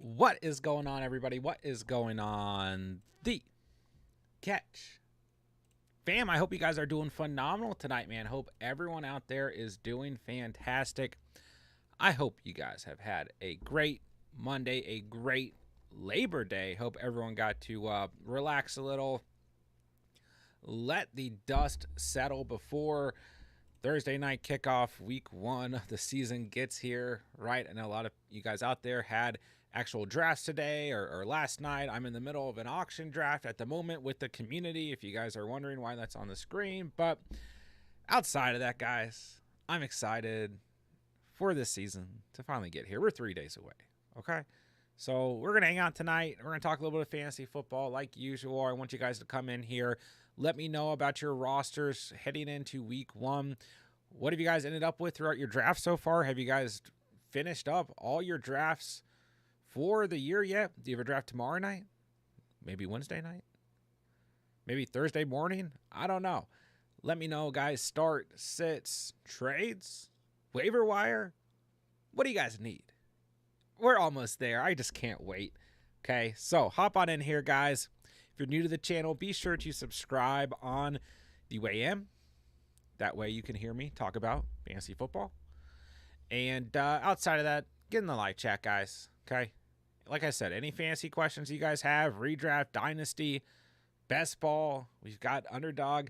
What is going on, everybody? What is going on? The Catch fam, I hope you guys are doing phenomenal tonight, man. Hope everyone out there is doing fantastic. I hope you guys have had a great Monday, a great Labor Day. Hope everyone got to relax a little, let the dust settle before Thursday night kickoff, week one of the season gets here, right? I know a lot of you guys out there had actual drafts today or last night. I'm in the middle of an auction draft at the moment with the community, if you guys are wondering why that's on the screen. But outside of that, guys, I'm excited for this season to finally get here. We're 3 days away, okay? So we're going to hang out tonight. We're going to talk a little bit of fantasy football like usual. I want you guys to come in here. Let me know about your rosters heading into week one. What have you guys ended up with throughout your draft so far? Have you guys finished up all your drafts for the year yet? Do you have a draft tomorrow night? Maybe Wednesday night? Maybe Thursday morning? I don't know. Let me know, guys. Start, sits, trades, waiver wire. What do you guys need? We're almost there. I just can't wait. Okay, so hop on in here, guys. If you're new to the channel, be sure to subscribe on the way in. That way you can hear me talk about fantasy football. And outside of that, get in the live chat, guys. Okay? Like I said, any fantasy questions you guys have, redraft, dynasty, best ball, we've got Underdog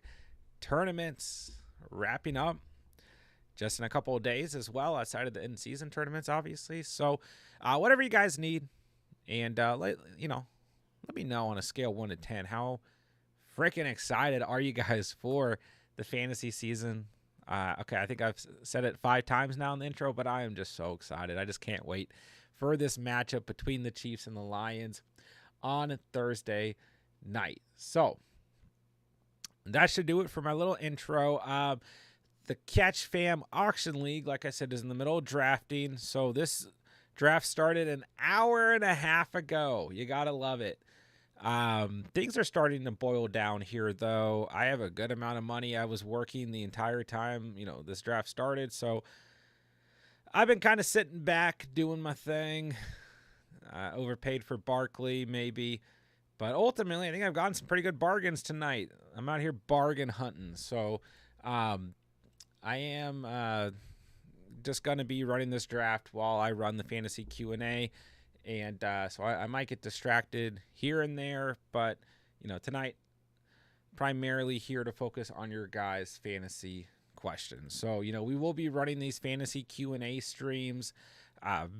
tournaments wrapping up just in a couple of days as well, outside of the in-season tournaments, obviously. So whatever you guys need, and let me know on a scale 1 to 10, how freaking excited are you guys for the fantasy season? Okay, I think I've said it 5 times now in the intro, but I am just so excited. I just can't wait for this matchup between the Chiefs and the Lions on Thursday night. So that should do it for my little intro. The Catch Fam Auction League, like I said, is in the middle of drafting. So this draft started an hour and a half ago. You got to love it. Things are starting to boil down here, though. I have a good amount of money. I was working the entire time, this draft started. So I've been kind of sitting back, doing my thing. Overpaid for Barkley, maybe. But ultimately, I think I've gotten some pretty good bargains tonight. I'm out here bargain hunting. So I am just going to be running this draft while I run the fantasy Q&A. And so I might get distracted here and there. But, tonight, primarily here to focus on your guys' fantasy questions. So, we will be running these fantasy Q&A streams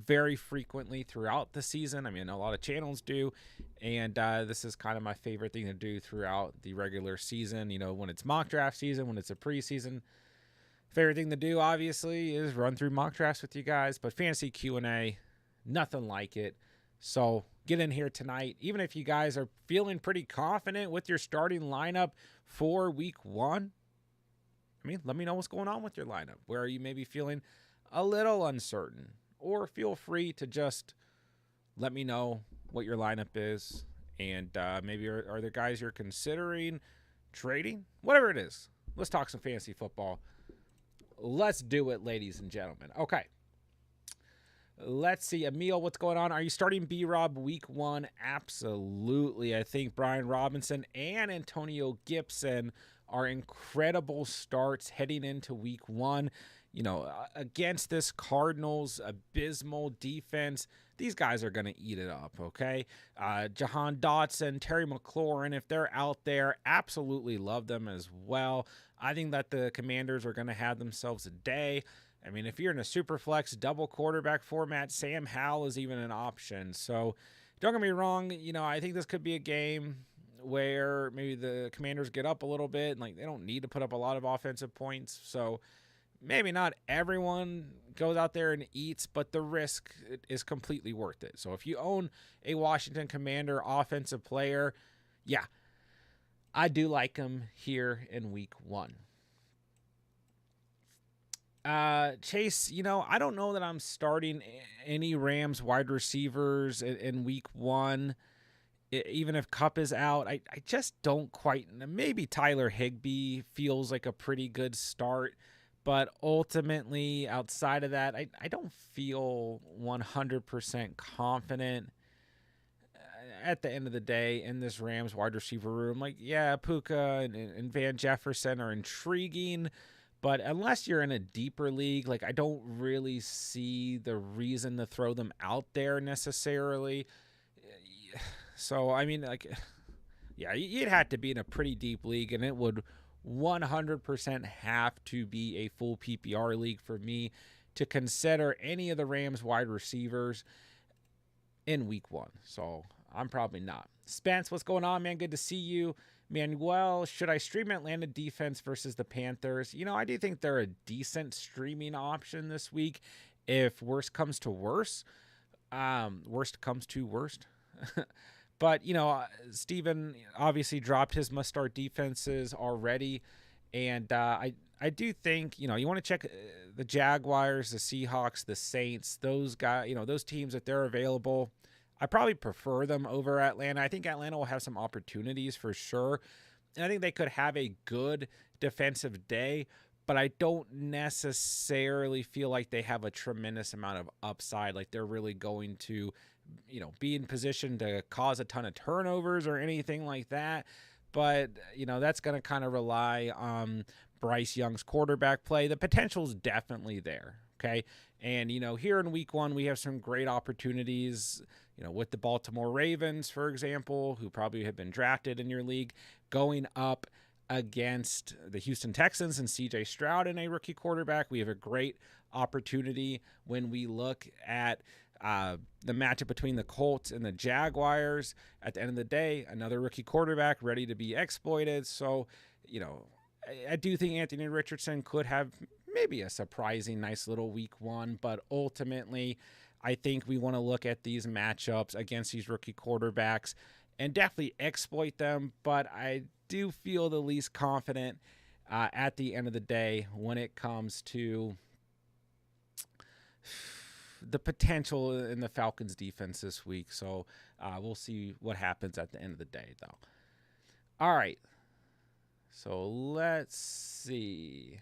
very frequently throughout the season. I mean, a lot of channels do. And this is kind of my favorite thing to do throughout the regular season. When it's mock draft season, when it's a preseason. Favorite thing to do, obviously, is run through mock drafts with you guys. But fantasy Q&A, nothing like it. So get in here tonight. Even if you guys are feeling pretty confident with your starting lineup for week one, let me know what's going on with your lineup. Where are you maybe feeling a little uncertain? Or feel free to just let me know what your lineup is. And maybe are there guys you're considering trading? Whatever it is. Let's talk some fantasy football. Let's do it, ladies and gentlemen. Okay. Let's see. Emil, what's going on? Are you starting B-Rob week one? Absolutely. I think Brian Robinson and Antonio Gibson are incredible starts heading into week one. Against this Cardinals abysmal defense, these guys are going to eat it up, okay? Jahan Dotson, Terry McLaurin, if they're out there, absolutely love them as well. I think that the Commanders are going to have themselves a day. If you're in a super flex double quarterback format, Sam Howell is even an option. So don't get me wrong. I think this could be a game where maybe the Commanders get up a little bit and they don't need to put up a lot of offensive points. So maybe not everyone goes out there and eats, but the risk is completely worth it. So if you own a Washington Commander offensive player, yeah, I do like him here in week one. Chase, I don't know that I'm starting any Rams wide receivers in week one. Even if Kupp is out, I just don't quite. Maybe Tyler Higbee feels like a pretty good start. But ultimately, outside of that, I don't feel 100% confident at the end of the day, in this Rams wide receiver room, like, yeah, Puka and Van Jefferson are intriguing, but unless you're in a deeper league, like, I don't really see the reason to throw them out there necessarily. So, I mean, like, yeah, you'd have to be in a pretty deep league, and it would 100% have to be a full PPR league for me to consider any of the Rams wide receivers in week 1. So I'm probably not. Spence, what's going on, man? Good to see you. Manuel, should I stream Atlanta defense versus the Panthers? I do think they're a decent streaming option this week if worst comes to worst. Worst comes to worst. But, Steven obviously dropped his must-start defenses already. And I do think, you want to check the Jaguars, the Seahawks, the Saints, those guys, those teams, if they're available. I probably prefer them over Atlanta. I think Atlanta will have some opportunities for sure. And I think they could have a good defensive day, but I don't necessarily feel like they have a tremendous amount of upside. Like they're really going to, be in position to cause a ton of turnovers or anything like that. But, that's going to kind of rely on Bryce Young's quarterback play. The potential is definitely there. Okay. And, here in week 1, we have some great opportunities, with the Baltimore Ravens, for example, who probably have been drafted in your league, going up against the Houston Texans and CJ Stroud and a rookie quarterback. We have a great opportunity when we look at the matchup between the Colts and the Jaguars. At the end of the day, another rookie quarterback ready to be exploited. So, I do think Anthony Richardson could have maybe a surprising nice little week 1, but ultimately I think we want to look at these matchups against these rookie quarterbacks and definitely exploit them. But I do feel the least confident at the end of the day when it comes to the potential in the Falcons defense this week. So we'll see what happens at the end of the day, though. All right. So let's see.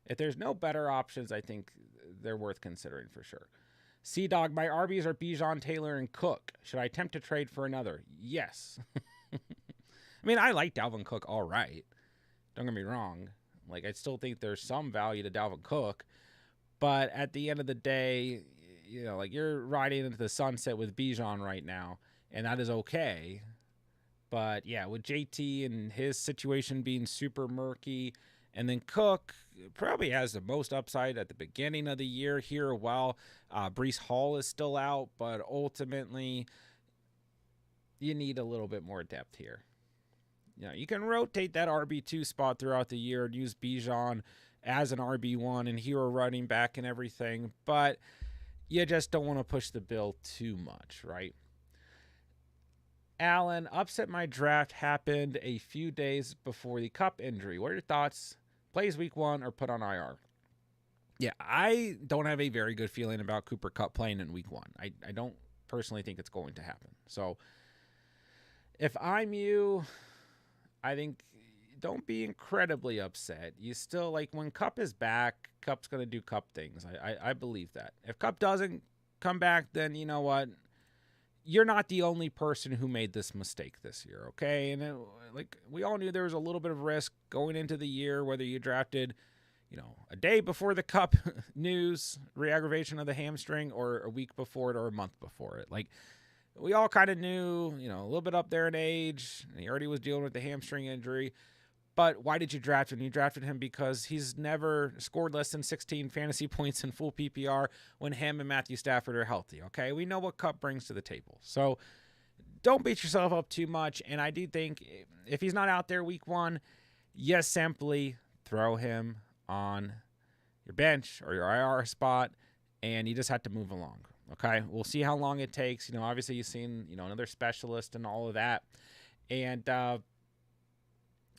If there's no better options, I think they're worth considering for sure. C-Dog, my RBs are Bijan, Taylor, and Cook. Should I attempt to trade for another? Yes. I mean, I like Dalvin Cook all right. Don't get me wrong. Like, I still think there's some value to Dalvin Cook. But at the end of the day, like you're riding into the sunset with Bijan right now, and that is okay. But, yeah, with JT and his situation being super murky, and then Cook probably has the most upside at the beginning of the year here while Breece Hall is still out. But ultimately, you need a little bit more depth here. You can rotate that RB2 spot throughout the year and use Bijan as an RB1 and hero running back and everything. But you just don't want to push the bill too much, right? Allen, upset my draft happened a few days before the Cup injury. What are your thoughts? Plays week 1 or put on IR? Yeah, I don't have a very good feeling about Cooper Kupp playing in week 1. I don't personally think it's going to happen. So if I'm you, I think don't be incredibly upset. You still, like, when Kupp is back, Kupp's going to do Kupp things. I believe that. If Kupp doesn't come back, then you know what? You're not the only person who made this mistake this year, okay? And we all knew there was a little bit of risk going into the year, whether you drafted, a day before the Kupp news, re-aggravation of the hamstring, or a week before it or a month before it. Like, we all kind of knew, a little bit up there in age, and he already was dealing with the hamstring injury. But why did you draft him? You drafted him because he's never scored less than 16 fantasy points in full PPR when him and Matthew Stafford are healthy, okay? We know what Kupp brings to the table. So don't beat yourself up too much. And I do think if he's not out there week 1, you simply throw him on your bench or your IR spot, and you just have to move along, okay? We'll see how long it takes. Obviously you've seen, another specialist and all of that. And,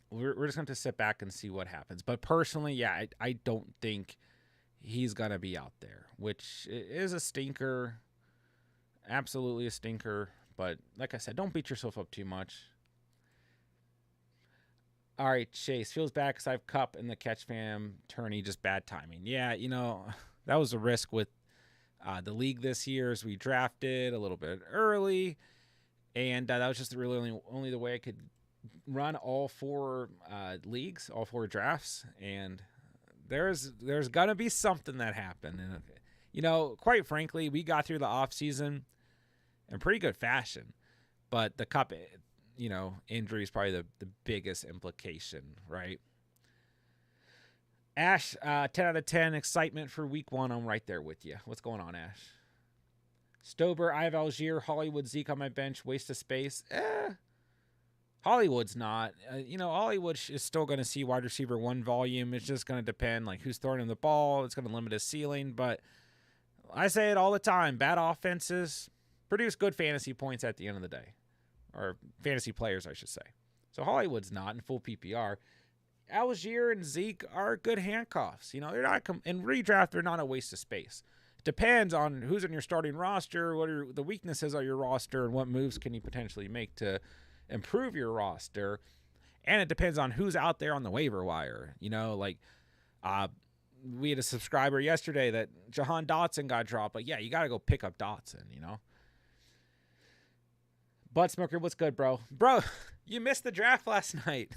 we're just going to sit back and see what happens. But personally, yeah, I don't think he's going to be out there, which is a stinker. Absolutely a stinker. But like I said, don't beat yourself up too much. All right, Chase. Feels bad because I have Kupp in the catch fam tourney. Just bad timing. Yeah, that was a risk with the league this year as we drafted a little bit early. And that was just really only the way I could run all 4 leagues, all 4 drafts. And there's going to be something that happened. And, you know, quite frankly, we got through the off season in pretty good fashion. But the Cup, you know, injury is probably the biggest implication, right? Ash, 10 out of 10, excitement for week 1. I'm right there with you. What's going on, Ash? Stober, I have Algier, Hollywood, Zeke on my bench, waste of space. Hollywood's not. You know, Hollywood is still going to see wide receiver 1 volume. It's just going to depend, like, who's throwing him the ball. It's going to limit his ceiling. But I say it all the time. Bad offenses produce good fantasy points at the end of the day. Or fantasy players, I should say. So Hollywood's not in full PPR. Algier and Zeke are good handcuffs. You know, they're not in redraft. They're not a waste of space. It depends on who's in your starting roster, what are the weaknesses of your roster, and what moves can you potentially make to improve your roster. And it depends on who's out there on the waiver wire. You know, like we had a subscriber yesterday that Jahan Dotson got dropped. But yeah, you got to go pick up Dotson. You know. Butt Smoker, what's good, bro? Bro, you missed the draft last night.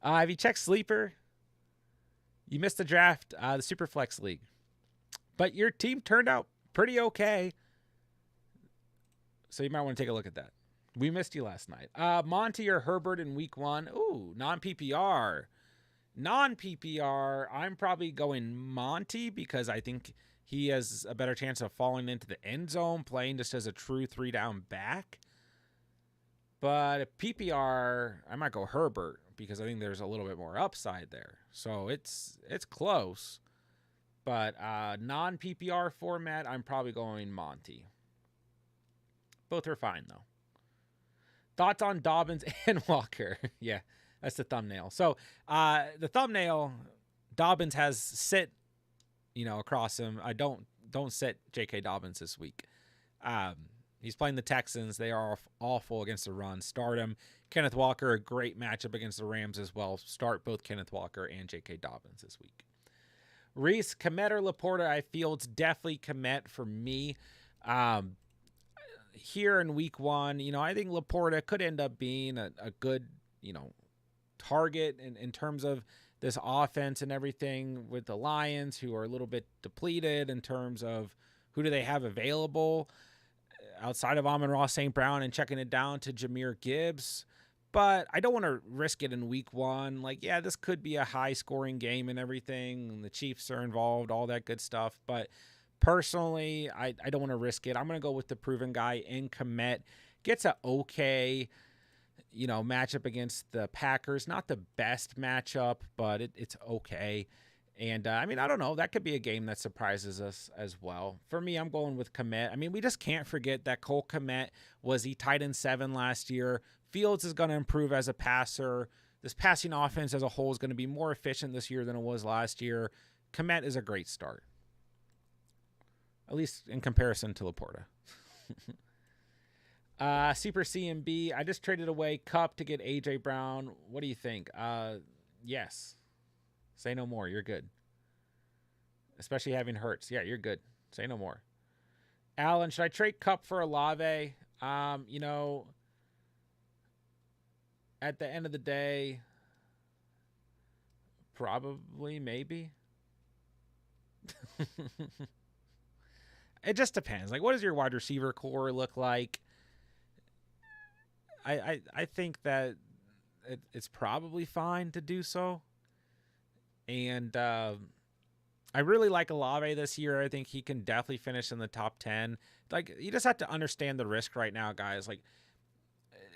Have you checked Sleeper? You missed the draft, the Superflex League. But your team turned out pretty okay. So you might want to take a look at that. We missed you last night. Monty or Herbert in week 1. Ooh, non-PPR. Non-PPR, I'm probably going Monty because I think he has a better chance of falling into the end zone, playing just as a true 3-down back. But PPR, I might go Herbert because I think there's a little bit more upside there. So it's close. But non-PPR format, I'm probably going Monty. Both are fine, though. Thoughts on Dobbins and Walker? Yeah, that's the thumbnail. So the thumbnail, Dobbins has sit, you know, across him. I don't sit J.K. Dobbins this week. He's playing the Texans. They are awful against the run. Start him. Kenneth Walker, a great matchup against the Rams as well. Start both Kenneth Walker and J.K. Dobbins this week. Reese, Komet or Laporta? I feel it's definitely Komet for me. Here in week 1, you know, I think Laporta could end up being a good, you know, target in terms of this offense and everything with the Lions, who are a little bit depleted in terms of who do they have available outside of Amon-Ra St. Brown and checking it down to Jahmyr Gibbs. But I don't want to risk it in week 1. Like, yeah, this could be a high-scoring game and everything, and the Chiefs are involved, all that good stuff. But personally, I don't want to risk it. I'm going to go with the proven guy in Komet. Gets a okay, you know, matchup against the Packers. Not the best matchup, but it's okay. And, I mean, I don't know. That could be a game that surprises us as well. For me, I'm going with Komet. I mean, we just can't forget that Cole Komet was the tight end 7 last year. Fields is going to improve as a passer. This passing offense as a whole is going to be more efficient this year than it was last year. Komet is a great start, at least in comparison to Laporta. Super CMB, I just traded away Cup to get A.J. Brown. What do you think? Yes. Say no more. You're good. Especially having Hurts. Yeah, you're good. Say no more. Alan, should I trade Cup for Olave? You know, at the end of the day, probably, maybe. It just depends. Like, what does your wide receiver core look like? I think that it's probably fine to do so. And I really like Olave this year. I think he can definitely finish in the top 10. Like, you just have to understand the risk right now, guys. Like,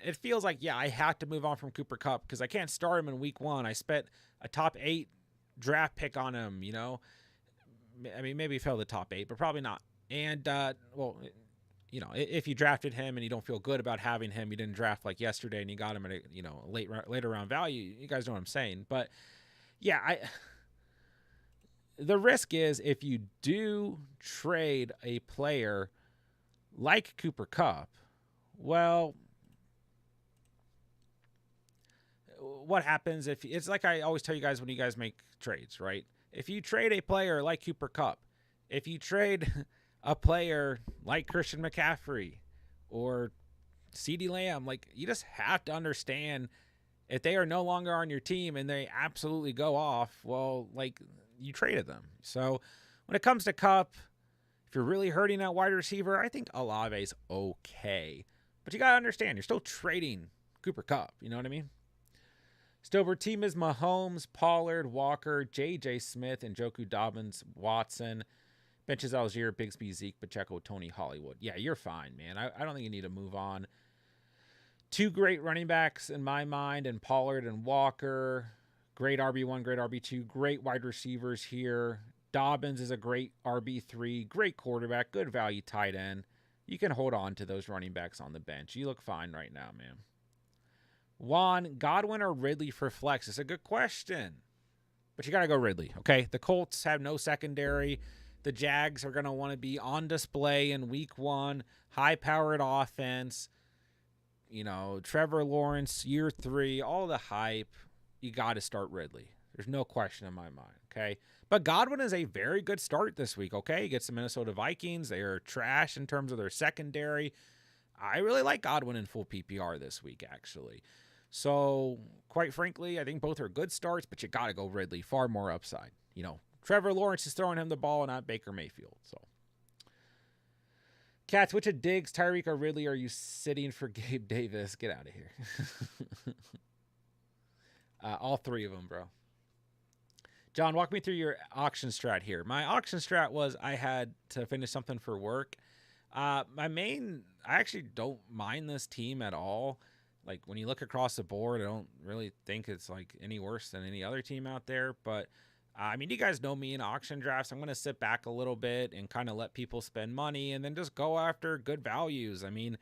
it feels like, yeah, I have to move on from Cooper Kupp because I can't start him in week 1. I spent a top 8 draft pick on him, you know. I mean, maybe he fell to the top 8, but probably not. And, well, you know, if you drafted him and you don't feel good about having him, you didn't draft like yesterday and you got him at a, you know, later round value. You guys know what I'm saying. But, yeah, the risk is if you do trade a player like Cooper Kupp, well, what happens if it's like I always tell you guys when you guys make trades, right? If you trade a player like Cooper Kupp, if you trade a player like Christian McCaffrey or CeeDee Lamb, like, you just have to understand if they are no longer on your team and they absolutely go off, well, like, you traded them. So when it comes to Kupp, if you're really hurting at wide receiver, I think Olave's okay. But you got to understand, you're still trading Cooper Kupp. You know what I mean? Stover team is Mahomes, Pollard, Walker, J.J. Smith, and Njoku, Dobbins, Watson. Benches Algier, Bigsby, Zeke, Pacheco, Tony, Hollywood. Yeah, you're fine, man. I don't think you need to move on. Two great running backs in my mind, and Pollard and Walker. Great RB1, great RB2, great wide receivers here. Dobbins is a great RB3, great quarterback, good value tight end. You can hold on to those running backs on the bench. You look fine right now, man. Juan, Godwin or Ridley for flex? It's a good question. But you got to go Ridley, okay? The Colts have no secondary. The Jags are going to want to be on display in week 1. High-powered offense. You know, Trevor Lawrence, year 3, all the hype. You got to start Ridley. There's no question in my mind, okay? But Godwin is a very good start this week, okay? He gets the Minnesota Vikings. They are trash in terms of their secondary. I really like Godwin in full PPR this week, actually. So, quite frankly, I think both are good starts, but you got to go Ridley. Far more upside. You know, Trevor Lawrence is throwing him the ball and not Baker Mayfield. So, Cats, which of Diggs, Tyreek, or Ridley are you sitting for Gabe Davis? Get out of here. All 3 of them, bro. John, walk me through your auction strat here. My auction strat was I had to finish something for work. I actually don't mind this team at all. Like, when you look across the board, I don't really think it's like any worse than any other team out there. But I mean, you guys know me in auction drafts. I'm going to sit back a little bit and kind of let people spend money and then just go after good values. I mean,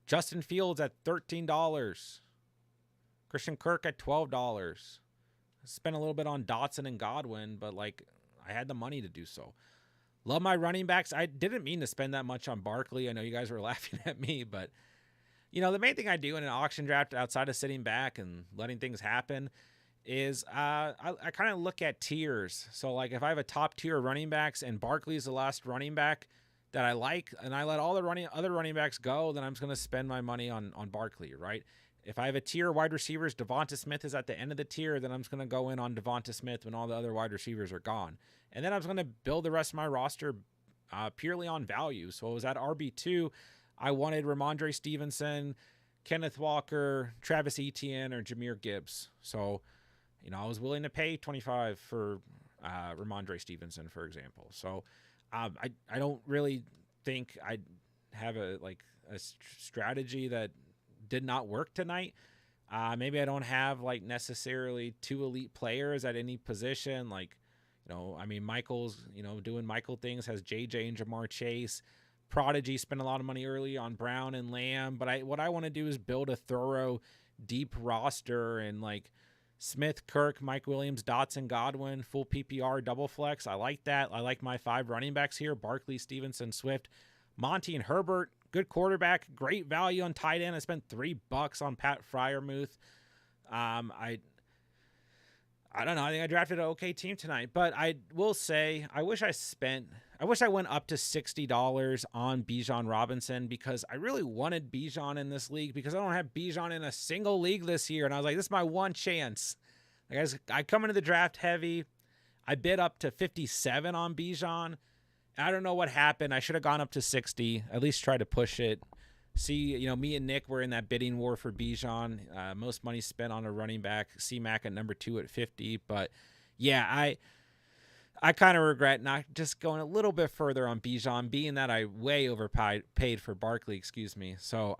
Justin Fields at $13. Christian Kirk at $12. Spent a little bit on Dotson and Godwin, but like, I had the money to do so. Love my running backs. I didn't mean to spend that much on Barkley. I know you guys were laughing at me, but you know, the main thing I do in an auction draft outside of sitting back and letting things happen is I kind of look at tiers. So like, if I have a top tier running backs and Barkley's the last running back that I like, and I let all the other running backs go, then I'm just going to spend my money on Barkley, right? If I have a tier wide receivers, Devonta Smith is at the end of the tier, then I'm just going to go in on Devonta Smith when all the other wide receivers are gone. And then I'm just going to build the rest of my roster purely on value. So it was at RB2. I wanted Ramondre Stevenson, Kenneth Walker, Travis Etienne, or Jahmyr Gibbs. So, you know, I was willing to pay $25 for Ramondre Stevenson, for example. So I don't really think I have a strategy that did not work tonight. Maybe I don't have like necessarily 2 elite players at any position. Like, you know, I mean, Michael's, you know, doing Michael things, has JJ and Jamar Chase. Prodigy spent a lot of money early on Brown and Lamb, but what I want to do is build a thorough, deep roster and like Smith, Kirk, Mike Williams, Dotson, Godwin, full PPR, double flex. I like that. I like my 5 running backs here: Barkley, Stevenson, Swift, Monty, and Herbert. Good quarterback, great value on tight end. I spent $3 on Pat Freiermuth. I don't know. I think I drafted an okay team tonight, but I will say I wish I went up to $60 on Bijan Robinson, because I really wanted Bijan in this league, because I don't have Bijan in a single league this year. And I was like, this is my one chance. Like, I come into the draft heavy. I bid up to 57 on Bijan. I don't know what happened. I should have gone up to 60, at least try to push it. See, you know, me and Nick were in that bidding war for Bijan. Most money spent on a running back. C-Mac at number 2 at 50. But yeah, I kind of regret not just going a little bit further on Bijan, being that I way overpaid for Barkley, excuse me. So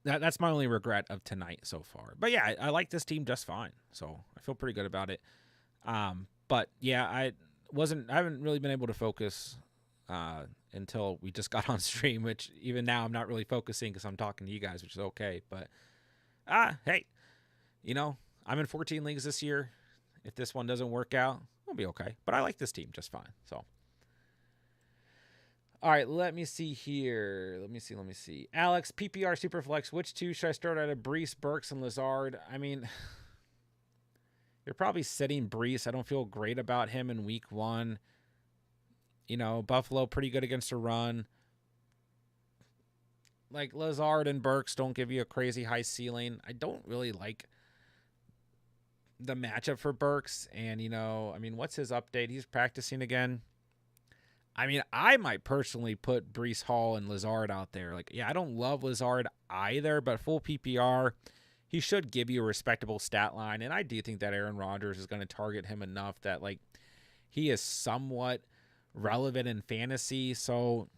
that's my only regret of tonight so far. But yeah, I like this team just fine. So I feel pretty good about it. But yeah, I haven't really been able to focus until we just got on stream, which even now I'm not really focusing because I'm talking to you guys, which is okay. But hey, you know, I'm in 14 leagues this year. If this one doesn't work out, I'll be okay. But I like this team just fine. So, all right, let me see here. Let me see. Alex, PPR Superflex, which 2 should I start out of? Brees, Burks, and Lazard? I mean, you're probably sitting Brees. I don't feel great about him in week 1. You know, Buffalo pretty good against the run. like Lazard and Burks don't give you a crazy high ceiling. I don't really like the matchup for Burks. And, I mean, what's his update? He's practicing again. I mean, I might personally put Breece Hall and Lazard out there. Like, yeah, I don't love Lazard either, but full PPR, he should give you a respectable stat line. And I do think that Aaron Rodgers is going to target him enough that, like, he is somewhat relevant in fantasy. So,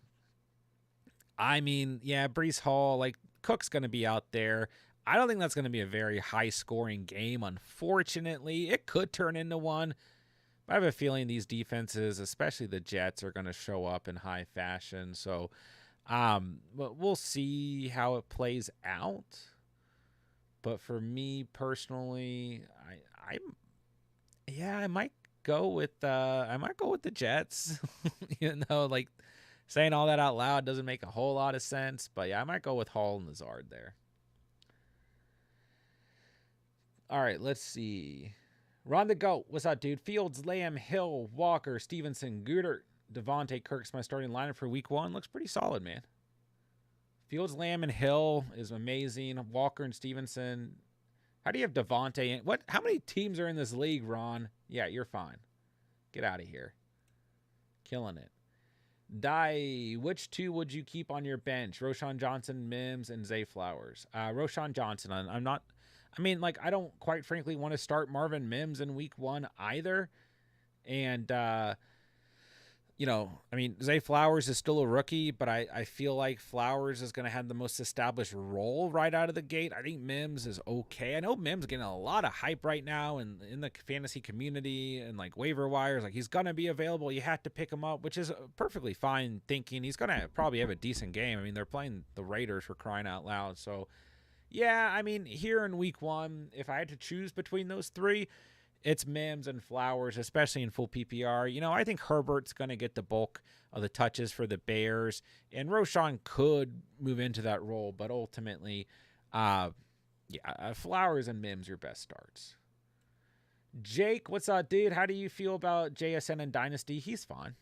I mean, yeah, Breece Hall, like, Cook's going to be out there. I don't think that's going to be a very high-scoring game, unfortunately. It could turn into one. I have a feeling these defenses, especially the Jets, are going to show up in high fashion. So but we'll see how it plays out. But for me personally, I might go with the Jets. Like saying all that out loud doesn't make a whole lot of sense. But yeah, I might go with Hall and Lazard there. All right, let's see. Ron the GOAT, what's up, dude? Fields, Lamb, Hill, Walker, Stevenson, Goodert, Devontae, Kirk's my starting lineup for week 1. Looks pretty solid, man. Fields, Lamb, and Hill is amazing. Walker and Stevenson. How do you have Devontae? How many teams are in this league, Ron? Yeah, you're fine. Get out of here. Killing it. Which 2 would you keep on your bench? Roschon Johnson, Mims, and Zay Flowers. Roschon Johnson. I don't quite frankly want to start Marvin Mims in week 1 either. And, Zay Flowers is still a rookie, but I feel like Flowers is going to have the most established role right out of the gate. I think Mims is okay. I know Mims is getting a lot of hype right now and in the fantasy community and like waiver wires. Like he's going to be available. You have to pick him up, which is perfectly fine thinking. He's going to probably have a decent game. I mean, they're playing the Raiders for crying out loud. So, yeah, I mean, here in week 1, if I had to choose between those 3, it's Mims and Flowers, especially in full PPR. I think Herbert's going to get the bulk of the touches for the Bears, and Roschon could move into that role, but ultimately, Flowers and Mims your best starts. Jake, what's up, dude? How do you feel about JSN and Dynasty? He's fine.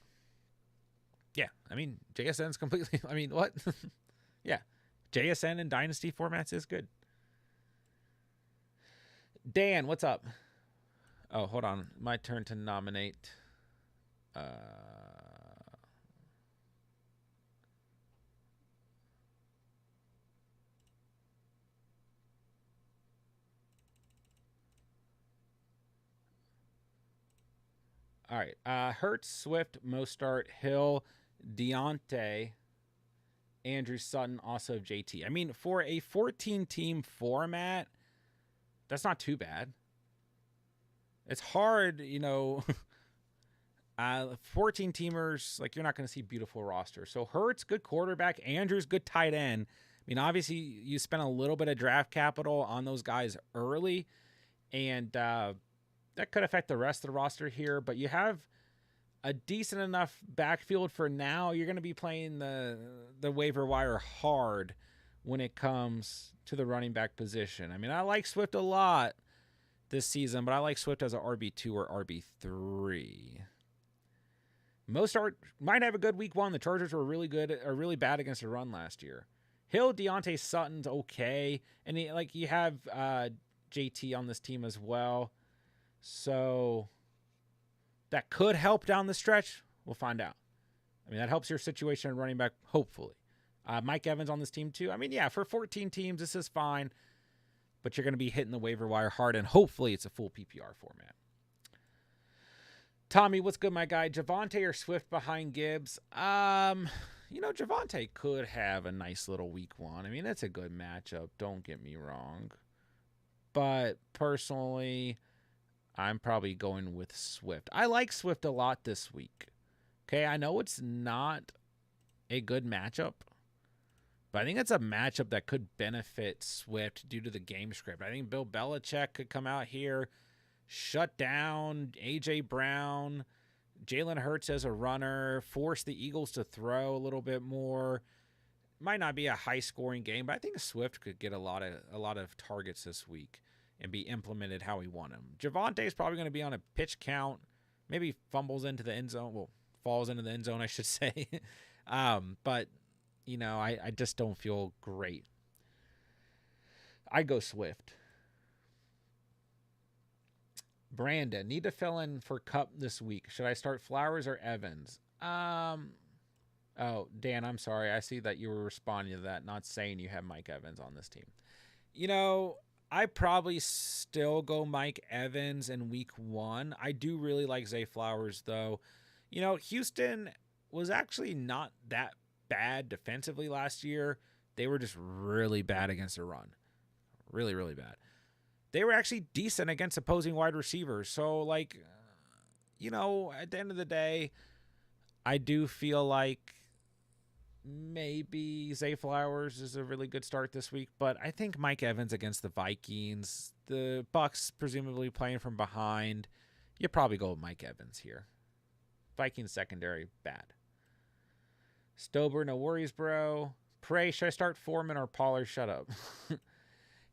Yeah, I mean, JSN's completely, what? Yeah. JSN and Dynasty formats is good. Dan, what's up? Oh, hold on. My turn to nominate. All right. Hurts, Swift, Mostart, Hill, Deontay, Andrew Sutton, also JT. I mean, for a 14-team format, that's not too bad. It's hard, 14-teamers, like you're not going to see beautiful rosters. So Hurts, good quarterback. Andrews, good tight end. I mean, obviously, you spent a little bit of draft capital on those guys early, and that could affect the rest of the roster here. But you have a decent enough backfield for now. You're going to be playing the waiver wire hard when it comes to the running back position. I mean, I like Swift a lot this season, but I like Swift as an RB2 or RB3. Mostert might have a good week 1. The Chargers were really bad against the run last year. Hill, Deontay, Sutton's okay, and you have JT on this team as well, so that could help down the stretch. We'll find out. I mean, that helps your situation in running back, hopefully. Mike Evans on this team too. I mean, yeah, for 14 teams, this is fine. But you're going to be hitting the waiver wire hard, and hopefully it's a full PPR format. Tommy, what's good, my guy? Javonte or Swift behind Gibbs? Javonte could have a nice little week 1. I mean, that's a good matchup. Don't get me wrong. But personally, I'm probably going with Swift. I like Swift a lot this week. Okay, I know it's not a good matchup, but I think it's a matchup that could benefit Swift due to the game script. I think Bill Belichick could come out here, shut down A.J. Brown, Jalen Hurts as a runner, force the Eagles to throw a little bit more. Might not be a high-scoring game, but I think Swift could get a lot of targets this week and be implemented how we want him. Javonte is probably going to be on a pitch count, maybe fumbles into the end zone. Well, falls into the end zone, I should say. But I just don't feel great. I go Swift. Brandon, need to fill in for Cup this week. Should I start Flowers or Evans? Oh, Dan, I'm sorry. I see that you were responding to that, not saying you have Mike Evans on this team. I probably still go Mike Evans in week 1. I do really like Zay Flowers, though. Houston was actually not that bad defensively last year. They were just really bad against the run. Really, really bad. They were actually decent against opposing wide receivers. So, at the end of the day, I do feel like maybe Zay Flowers is a really good start this week, but I think Mike Evans against the Vikings, the Bucs presumably playing from behind, you probably go with Mike Evans here. Vikings secondary, bad. Stober, no worries, bro. Pray, should I start Foreman or Pollard? Shut up.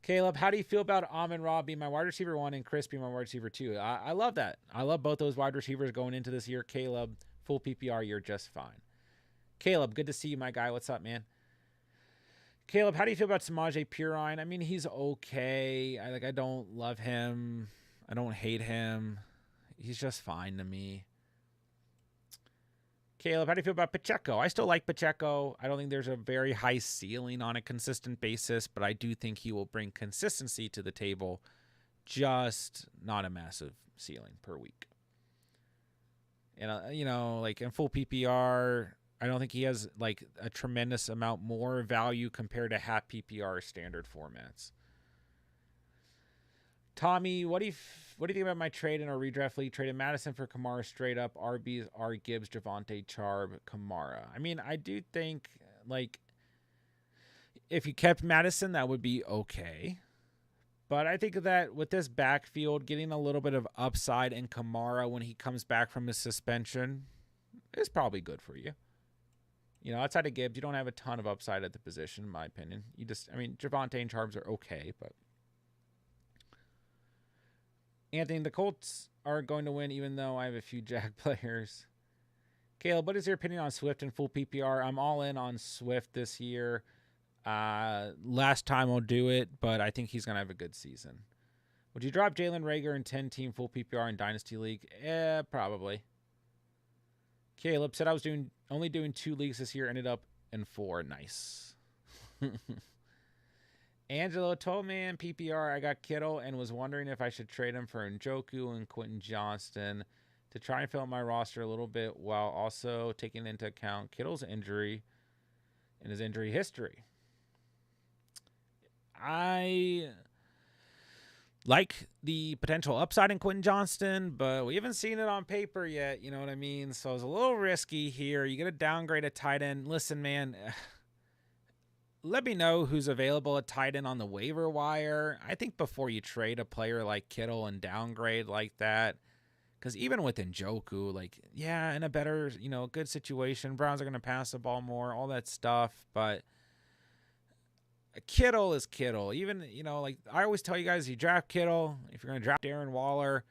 Caleb, how do you feel about Amon-Ra being my wide receiver 1 and Chris being my wide receiver 2? I love that. I love both those wide receivers going into this year. Caleb, full PPR, you're just fine. Caleb, good to see you, my guy. What's up, man? Caleb, how do you feel about Samaje Perine? I mean, he's okay. I don't love him. I don't hate him. He's just fine to me. Caleb, how do you feel about Pacheco? I still like Pacheco. I don't think there's a very high ceiling on a consistent basis, but I do think he will bring consistency to the table, just not a massive ceiling per week. And, in full PPR, I don't think he has a tremendous amount more value compared to half PPR standard formats. Tommy, what do you think about my trade in our redraft league? Traded Madison for Kamara straight up. RBs are Gibbs, Javonte, Charb, Kamara. I mean, I do think if you kept Madison, that would be okay. But I think that with this backfield, getting a little bit of upside in Kamara when he comes back from his suspension is probably good for you. Outside of Gibbs, you don't have a ton of upside at the position, in my opinion. Javonte and Charbs are okay, but Anthony, the Colts are going to win, even though I have a few Jag players. Caleb, what is your opinion on Swift and full PPR? I'm all in on Swift this year. Last time I'll do it, but I think he's going to have a good season. Would you drop Jalen Reagor in 10-team full PPR in Dynasty League? Probably. Caleb said I was only doing 2 leagues this year, ended up in 4. Nice. Angelo told me in PPR I got Kittle and was wondering if I should trade him for Njoku and Quentin Johnston to try and fill out my roster a little bit while also taking into account Kittle's injury and his injury history. I like the potential upside in Quentin Johnston, but we haven't seen it on paper yet. You know what I mean? So it's a little risky here. You got to downgrade a tight end. Listen, man, let me know who's available at tight end on the waiver wire. I think before you trade a player like Kittle and downgrade like that, because even with Njoku, in a better, good situation, Browns are going to pass the ball more, all that stuff, but Kittle is Kittle. Even, I always tell you guys, you draft Kittle, if you're going to draft Darren Waller,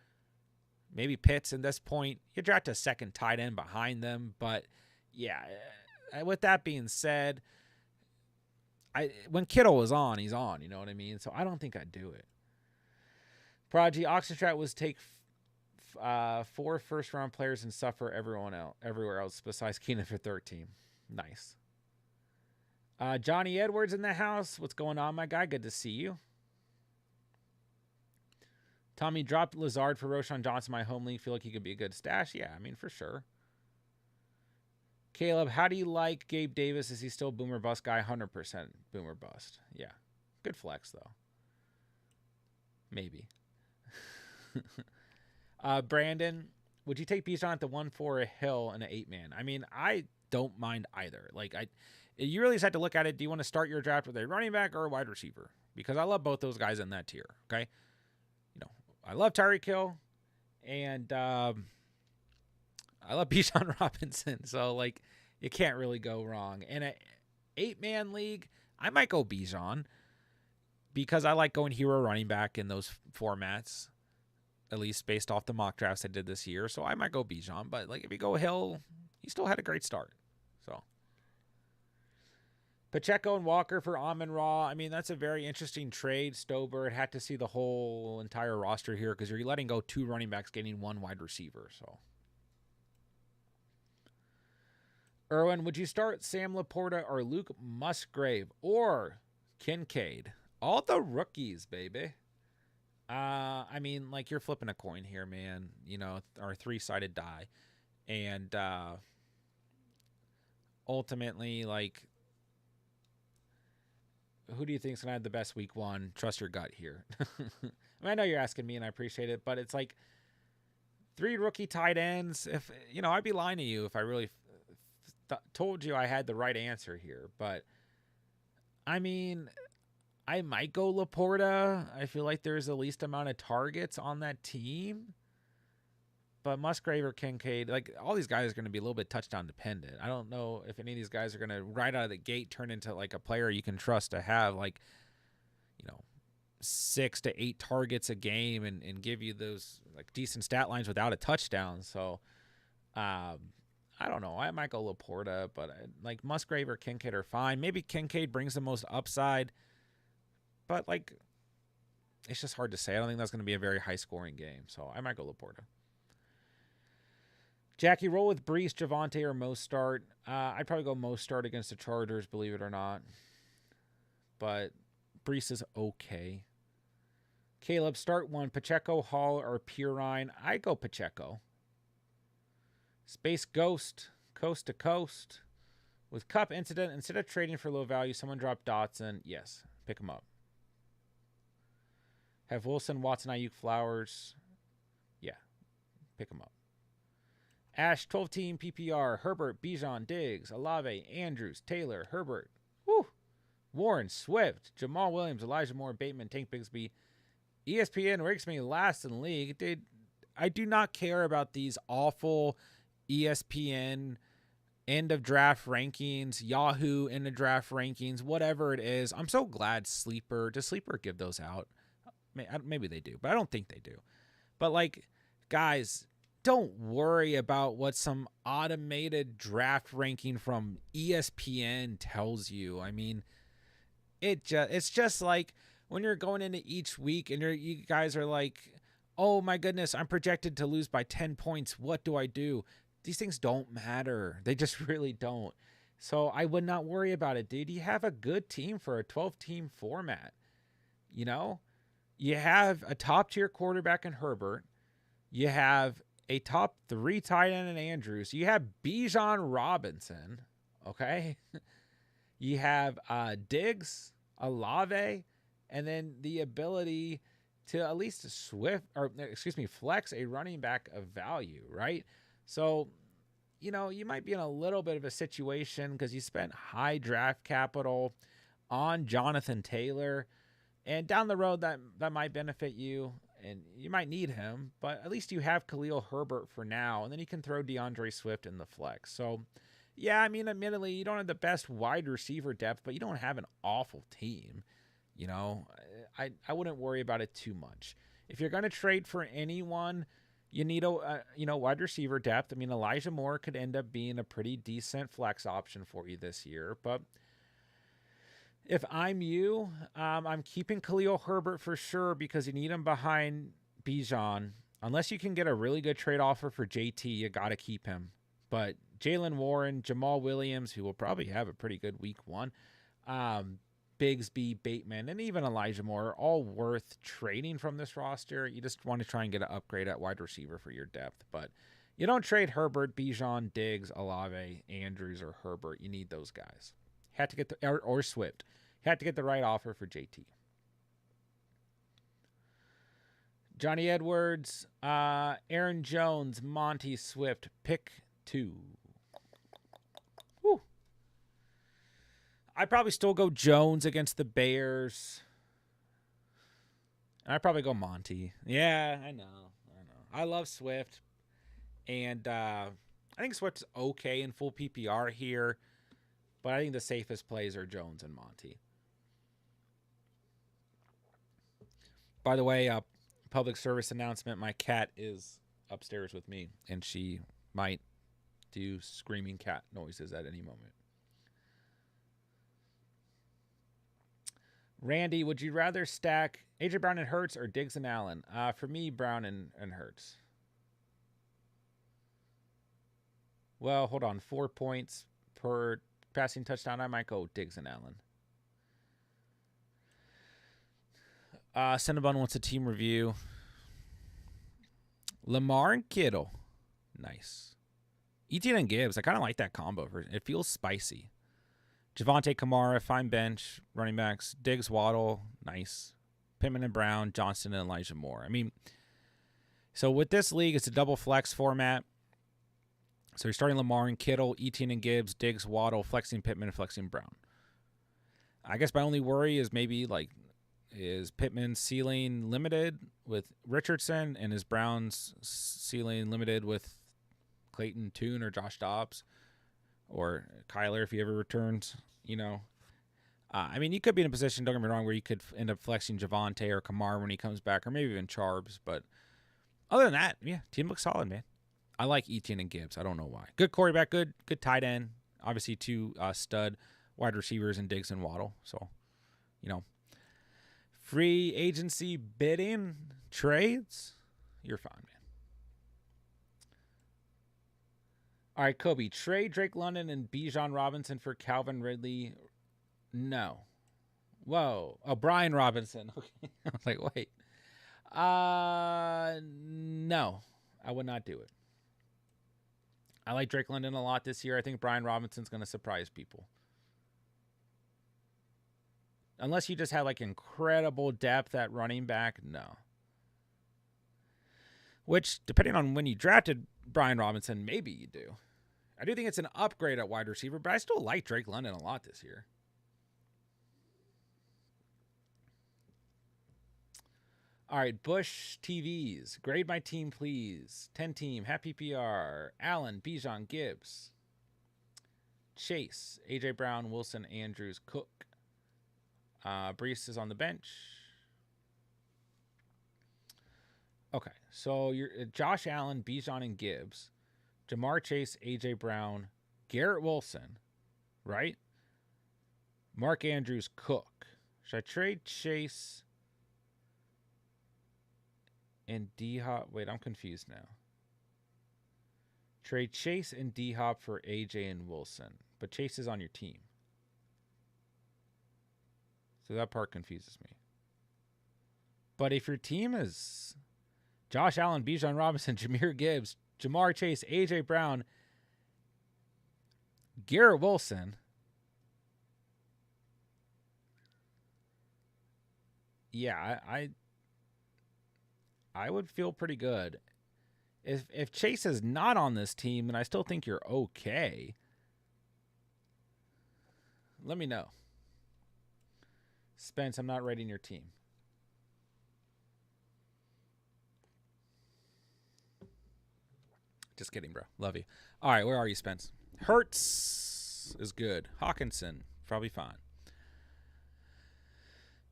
maybe Pitts at this point, you draft a second tight end behind them. But, yeah, with that being said, when Kittle is on, he's on, you know what I mean? So I don't think I'd do it. Prodigy, Oxenstrat was take 4 first-round players and suffer everywhere else besides Keenan for 13. Nice. Johnny Edwards in the house. What's going on, my guy? Good to see you. Tommy dropped Lazard for Roshan Johnson, my home league. Feel like he could be a good stash. Yeah, for sure. Caleb, how do you like Gabe Davis? Is he still boomer bust guy? 100% boomer bust. Yeah. Good flex, though. Maybe. Brandon, would you take Bijan at the 1 for a Hill and an 8-man? I don't mind either. You really just have to look at it. Do you want to start your draft with a running back or a wide receiver? Because I love both those guys in that tier. Okay. I love Tyreek Hill and I love Bijan Robinson. So you can't really go wrong. In an 8-man league, I might go Bijan because I like going hero running back in those formats, at least based off the mock drafts I did this year. So I might go Bijan, but if you go Hill, he still had a great start. So Pacheco and Walker for Amon-Ra. I mean, that's a very interesting trade. Stobert had to see the whole entire roster here because you're letting go 2 running backs, getting 1 wide receiver. So, Erwin, would you start Sam Laporta or Luke Musgrave or Kincaid? All the rookies, baby. I mean, like, you're flipping a coin here, man. You know, our 3-sided die. And ultimately, like, who do you think is going to have the best week 1? Trust your gut here. I mean, I know you're asking me, and I appreciate it, but it's like 3 rookie tight ends. If, you know, I'd be lying to you if I really told you I had the right answer here. But, I mean, I might go Laporta. I feel like there's the least amount of targets on that team. But Musgrave or Kincaid, like, all these guys are going to be a little bit touchdown dependent. I don't know if any of these guys are going to, right out of the gate, turn into, like, a player you can trust to have, like, you know, 6 to 8 targets a game and give you those, like, decent stat lines without a touchdown. So, I don't know. I might go Laporta, but, like, Musgrave or Kincaid are fine. Maybe Kincaid brings the most upside. But, like, it's just hard to say. I don't think that's going to be a very high-scoring game. So, I might go Laporta. Jackie, roll with Brees, Javonte, or Mostert. I'd probably go Mostert against the Chargers, believe it or not. But Brees is okay. Caleb, start 1. Pacheco, Hall, or Purine. I go Pacheco. Space Ghost, coast to coast. With Cup incident, instead of trading for low value, someone dropped Dotson. Yes, pick him up. Have Wilson, Watson, Ayuk, Flowers. Yeah, pick him up. Ash, 12-team PPR, Herbert, Bijan, Diggs, Olave, Andrews, Taylor, Herbert, Warren, Swift, Jamal Williams, Elijah Moore, Bateman, Tank Bigsby. ESPN ranks me last in league. Dude, I do not care about these awful ESPN end of draft rankings, Yahoo end of draft rankings, whatever it is. I'm so glad Sleeper, does Sleeper give those out? Maybe they do, but I don't think they do. But, like, guys, don't worry about what some automated draft ranking from ESPN tells you. I mean, it's just like when you're going into each week and you guys are like, oh my goodness, I'm projected to lose by 10 points. What do I do? These things don't matter. They just really don't. So I would not worry about it, dude. You have a good team for a 12-team format. You know, you have a top-tier quarterback in Herbert. You have a top 3 tight end in Andrews. You have Bijan Robinson, okay? You have Diggs, Olave, and then the ability to at least flex a running back of value, right? So, you know, you might be in a little bit of a situation because you spent high draft capital on Jonathan Taylor, and down the road that might benefit you. And you might need him, but at least you have Khalil Herbert for now, and then you can throw DeAndre Swift in the flex. So, yeah, I mean, admittedly, you don't have the best wide receiver depth, but you don't have an awful team. You know, I wouldn't worry about it too much. If you're going to trade for anyone, you need a wide receiver depth. I mean, Elijah Moore could end up being a pretty decent flex option for you this year, but if I'm you, I'm keeping Khalil Herbert for sure because you need him behind Bijan. Unless you can get a really good trade offer for JT, you got to keep him. But Jalen Warren, Jamal Williams, who will probably have a pretty good week 1, Bigsby, Bateman, and even Elijah Moore are all worth trading from this roster. You just want to try and get an upgrade at wide receiver for your depth. But you don't trade Herbert, Bijan, Diggs, Olave, Andrews, or Herbert. You need those guys. Had to get or Swift. Had to get the right offer for JT. Johnny Edwards, Aaron Jones, Monty Swift, pick 2. Whew. I'd probably still go Jones against the Bears. And I'd probably go Monty. Yeah, I know. I love Swift. And I think Swift's okay in full PPR here. But I think the safest plays are Jones and Monty. By the way, public service announcement, my cat is upstairs with me, and she might do screaming cat noises at any moment. Randy, would you rather stack AJ Brown and Hurts or Diggs and Allen? For me, Brown and Hurts. Well, hold on. 4 points per passing touchdown. I might go Diggs and Allen. Cinnabon wants a team review. Lamar and Kittle. Nice. Etienne and Gibbs. I kind of like that combo. It feels spicy. Javonte, Kamara, fine bench, running backs. Diggs, Waddle, nice. Pittman and Brown, Johnson and Elijah Moore. I mean, so with this league, it's a double flex format. So you're starting Lamar and Kittle, Etienne and Gibbs, Diggs, Waddle, flexing Pittman, and flexing Brown. I guess my only worry is maybe is Pittman's ceiling limited with Richardson, and is Brown's ceiling limited with Clayton Tune or Josh Dobbs or Kyler if he ever returns, I mean, you could be in a position, don't get me wrong, where you could end up flexing Javonte or Kamara when he comes back, or maybe even Charbs. But other than that, yeah, team looks solid, man. I like Etienne and Gibbs. I don't know why. Good quarterback, good tight end. Obviously, two stud wide receivers in Diggs and Waddle. So, free agency bidding trades, you're fine, man. All right, Kobe, trade Drake London and Bijan Robinson for Calvin Ridley. No. Whoa. Oh, Brian Robinson. Okay. I was like, wait. No. I would not do it. I like Drake London a lot this year. I think Brian Robinson's going to surprise people. Unless you just have incredible depth at running back, no. Which, depending on when you drafted Brian Robinson, maybe you do. I do think it's an upgrade at wide receiver, but I still like Drake London a lot this year. All right, Bush TVs. Grade my team, please. 10 team. Happy PR. Allen, Bijan, Gibbs. Chase, AJ Brown, Wilson, Andrews, Cook. Brees is on the bench. Okay, so you're Josh Allen, Bijan, and Gibbs. Jamar Chase, AJ Brown, Garrett Wilson, right? Mark Andrews, Cook. Should I trade Chase and D-Hop? Wait, I'm confused now. Trade Chase and D-Hop for AJ and Wilson, but Chase is on your team. So that part confuses me. But if your team is Josh Allen, Bijan Robinson, Jahmyr Gibbs, Jamar Chase, AJ Brown, Garrett Wilson, yeah, I would feel pretty good. If Chase is not on this team, then I still think you're okay. Let me know. Spence, I'm not rating your team. Just kidding, bro. Love you. All right, where are you, Spence? Hurts is good. Hawkinson, probably fine.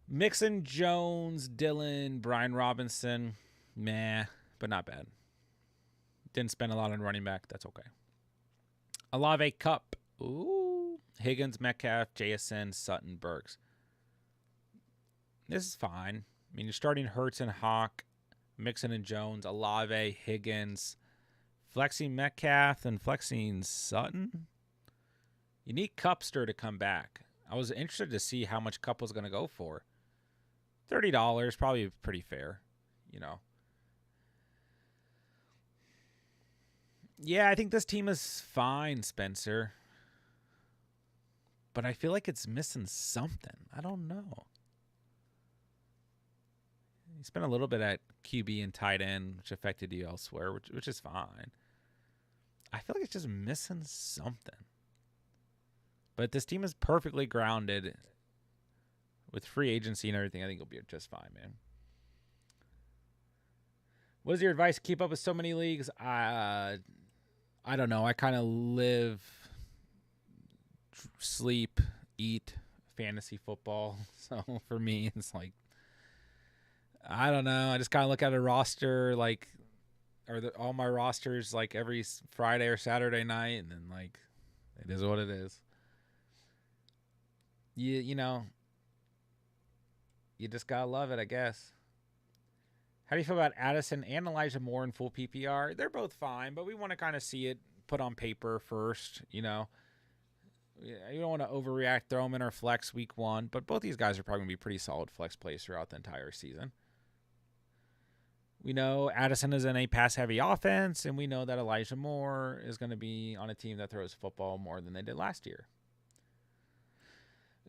Mixon, Jones, Dillon, Brian Robinson, meh, but not bad. Didn't spend a lot on running back. That's okay. Olave, Cup. Ooh. Higgins, Metcalf, JSN, Sutton, Burks. This is fine. I mean, you're starting Hurts and Hawk, Mixon and Jones, Olave, Higgins, flexing Metcalf and flexing Sutton. You need Cupster to come back. I was interested to see how much Cup was going to go for. $30, probably pretty fair, Yeah, I think this team is fine, Spencer. But I feel like it's missing something. I don't know. You spent a little bit at QB and tight end, which affected you elsewhere, which is fine. I feel like it's just missing something. But this team is perfectly grounded with free agency and everything. I think it'll be just fine, man. What is your advice to keep up with so many leagues? I don't know. I kind of live, sleep, eat fantasy football. So for me, it's I don't know. I just kind of look at a roster, all my rosters every Friday or Saturday night, and then it is what it is. You know, You just got to love it, I guess. How do you feel about Addison and Elijah Moore in full PPR? They're both fine, but we want to kind of see it put on paper first, you know. You don't want to overreact, throw them in our flex week 1, but both these guys are probably going to be pretty solid flex plays throughout the entire season. We know Addison is in a pass-heavy offense, and we know that Elijah Moore is going to be on a team that throws football more than they did last year.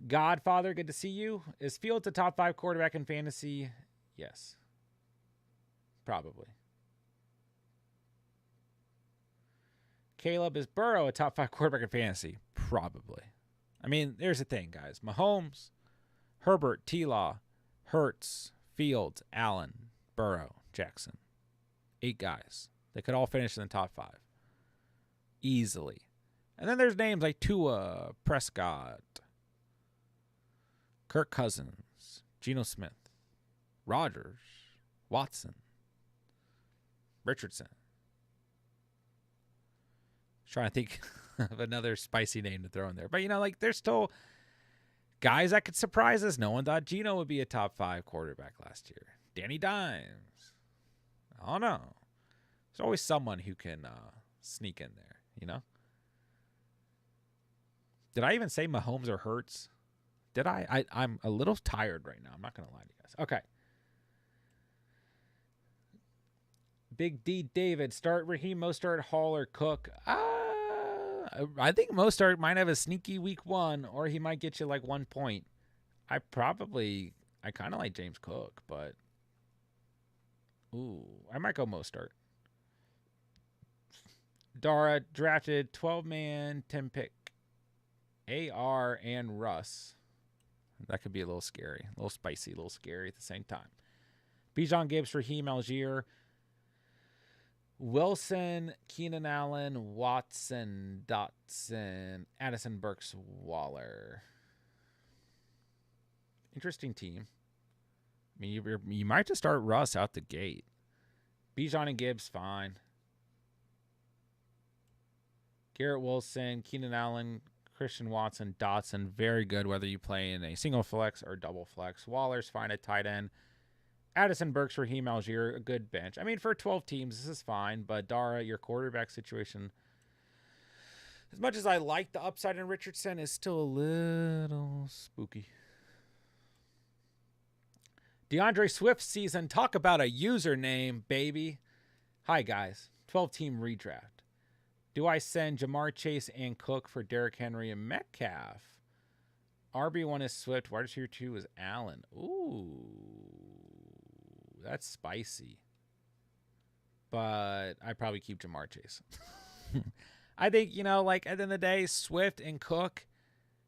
Godfather, good to see you. Is Fields a top 5 quarterback in fantasy? Yes. Probably. Caleb, is Burrow a top 5 quarterback in fantasy? Probably. I mean, there's the thing, guys. Mahomes, Herbert, T-Law, Hurts, Fields, Allen, Burrow, Jackson. 8 guys. They could all finish in the top 5. Easily. And then there's names like Tua, Prescott, Kirk Cousins, Geno Smith, Rodgers, Watson, Richardson. Trying to think of another spicy name to throw in there. But, you know, like, there's still guys that could surprise us. No one thought Geno would be a top 5 quarterback last year. Danny Dimes. I don't know. There's always someone who can sneak in there, you know? Did I even say Mahomes or Hurts? Did I? I'm a little tired right now. I'm not going to lie to you guys. Okay. Big D David, start Raheem Mostert, Hall, or Cook. I think Mostert might have a sneaky week 1, or he might get you like 1 point. I kind of like James Cook, but I might go Mostert. Dara drafted 12-man, 10-pick AR and Russ. That could be a little scary, a little spicy, a little scary at the same time. Bijan Gibbs, Raheem Algier, Wilson, Keenan Allen, Watson, Dotson, Addison, Burks, Waller. Interesting team. I mean, you might just start Russ out the gate. Bijan and Gibbs, fine. Garrett Wilson, Keenan Allen, Christian Watson, Dotson, very good whether you play in a single flex or double flex. Waller's fine at tight end. Addison, Burks, Raheem Algier, a good bench. I mean, for 12 teams, this is fine. But, Dara, your quarterback situation, as much as I like the upside in Richardson, is still a little spooky. DeAndre Swift season. Talk about a username, baby. Hi, guys. 12-team redraft. Do I send Jamar Chase and Cook for Derrick Henry and Metcalf? RB1 is Swift. Wide receiver 2 is Allen. Ooh. That's spicy. But I'd probably keep Jamar Chase. I think, you know, like at the end of the day, Swift and Cook,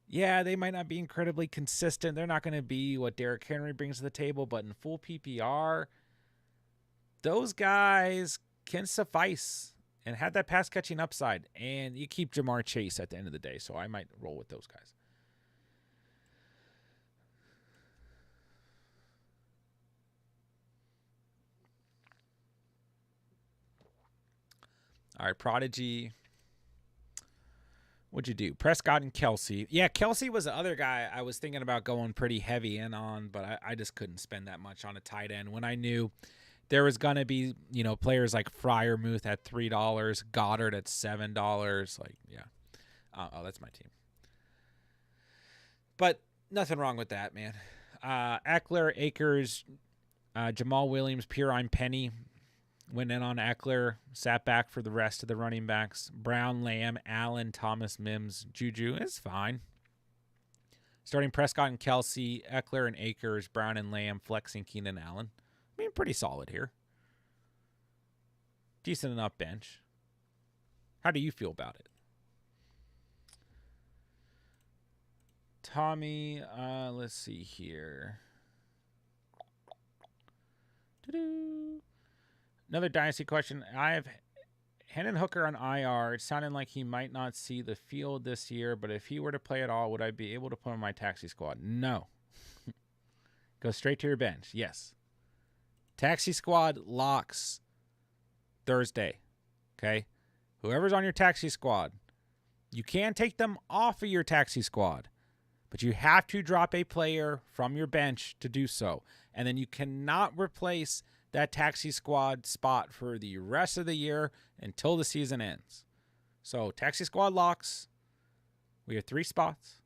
yeah, they might not be incredibly consistent. They're not going to be what Derrick Henry brings to the table, but in full PPR, those guys can suffice and have that pass catching upside. And you keep Jamar Chase at the end of the day. So I might roll with those guys. All right, Prodigy. What'd you do? Prescott and Kelsey. Yeah, Kelsey was the other guy I was thinking about going pretty heavy in on, but I just couldn't spend that much on a tight end when I knew there was going to be, you know, players like Freiermuth at $3, Goddard at $7. Like, yeah. Oh, that's my team. But nothing wrong with that, man. Eckler, Akers, Jamal Williams, Pirine, Penny. Went in on Eckler, sat back for the rest of the running backs. Brown, Lamb, Allen, Thomas, Mims, Juju is fine. Starting Prescott and Kelsey, Eckler and Akers, Brown and Lamb, flexing Keenan Allen. I mean, pretty solid here. Decent enough bench. How do you feel about it? Tommy, let's see here. Doo-doo. Another dynasty question. I have Hendon Hooker on IR. It sounded like he might not see the field this year, but if he were to play at all, would I be able to put him on my taxi squad? No. Go straight to your bench. Yes. Taxi squad locks Thursday. Okay? Whoever's on your taxi squad, you can take them off of your taxi squad, But you have to drop a player from your bench to do so. And then you cannot replace that taxi squad spot for the rest of the year until the season ends. So taxi squad locks. We have 3 spots.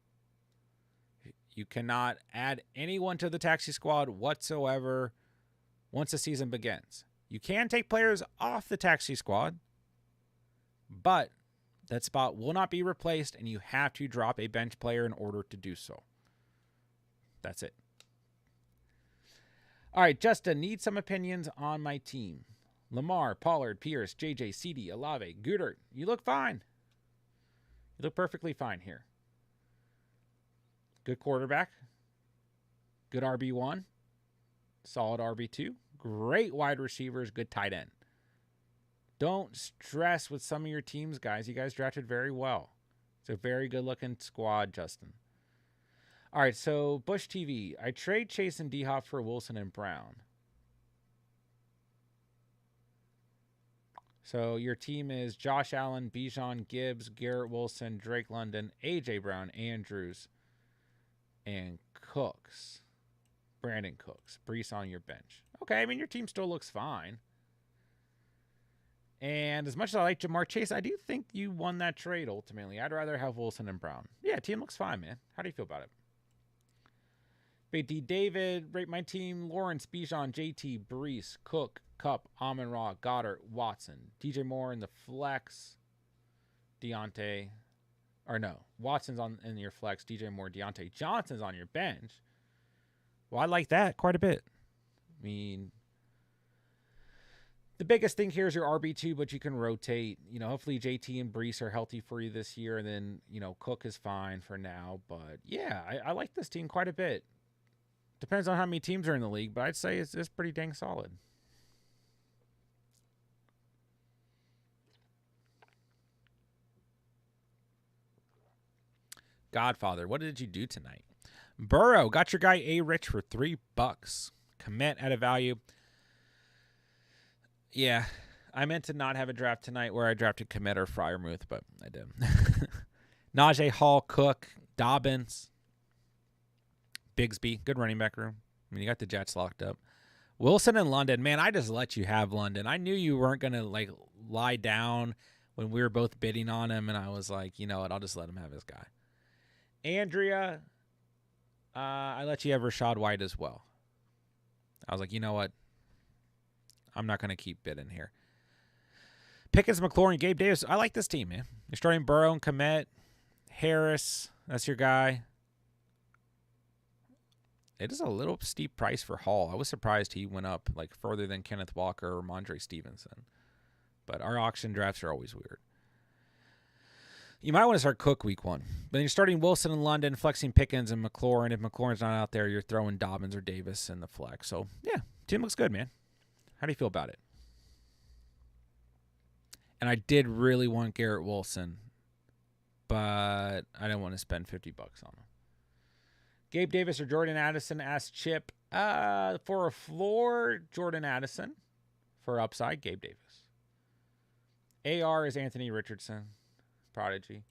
You cannot add anyone to the taxi squad whatsoever once the season begins. You can take players off the taxi squad, but that spot will not be replaced, and you have to drop a bench player in order to do so. That's it. All right, Justin, need some opinions on my team. Lamar, Pollard, Pierce, JJ, CD, Olave, Goodert. You look fine. You look perfectly fine here. Good quarterback. Good RB1. Solid RB2. Great wide receivers. Good tight end. Don't stress with some of your teams, guys. You guys drafted very well. It's a very good-looking squad, Justin. All right, so Bush TV. I trade Chase and D-Hop for Wilson and Brown. So your team is Josh Allen, Bijan, Gibbs, Garrett Wilson, Drake London, A.J. Brown, Andrews, and Cooks. Brandon Cooks. Brees on your bench. Okay, I mean, your team still looks fine. And as much as I like Jamar Chase, I do think you won that trade ultimately. I'd rather have Wilson and Brown. Yeah, team looks fine, man. How do you feel about it? Big D David, rate my team. Lawrence, Bijan, JT, Brees, Cook, Kupp, Amon-Ra, Goddard, Watson. DJ Moore in the flex. Deontay. Or no, Watson's in your flex. DJ Moore, Deontay Johnson's on your bench. Well, I like that quite a bit. I mean, the biggest thing here is your RB2, but you can rotate. You know, hopefully JT and Brees are healthy for you this year. And then, you know, Cook is fine for now. But, yeah, I like this team quite a bit. Depends on how many teams are in the league, but I'd say it's pretty dang solid. Godfather, what did you do tonight? Burrow, got your guy A-Rich for $3. Commit at a value. Yeah, I meant to not have a draft tonight where I drafted Commit or Freiermuth, but I did. Najee, Hall, Cook, Dobbins, Bigsby, good running back room. I mean, you got the Jets locked up. Wilson and London, man, I just let you have London. I knew you weren't going to, like, lie down when we were both bidding on him, and I was like, you know what, I'll just let him have his guy. Andrea, I let you have Rashad White as well. I was like, you know what, I'm not going to keep bidding here. Pickens, McLaurin, Gabe Davis. I like this team, man. You're starting Burrow and Komet. Harris, that's your guy. It is a little steep price for Hall. I was surprised he went up like further than Kenneth Walker or Mondre Stevenson. But our auction drafts are always weird. You might want to start Cook week 1. But then you're starting Wilson in London, flexing Pickens and McLaurin. If McLaurin's not out there, you're throwing Dobbins or Davis in the flex. So, yeah, team looks good, man. How do you feel about it? And I did really want Garrett Wilson, but I didn't want to spend $50 on him. Gabe Davis or Jordan Addison, asked Chip. For a floor, Jordan Addison. For upside, Gabe Davis. AR is Anthony Richardson, Prodigy.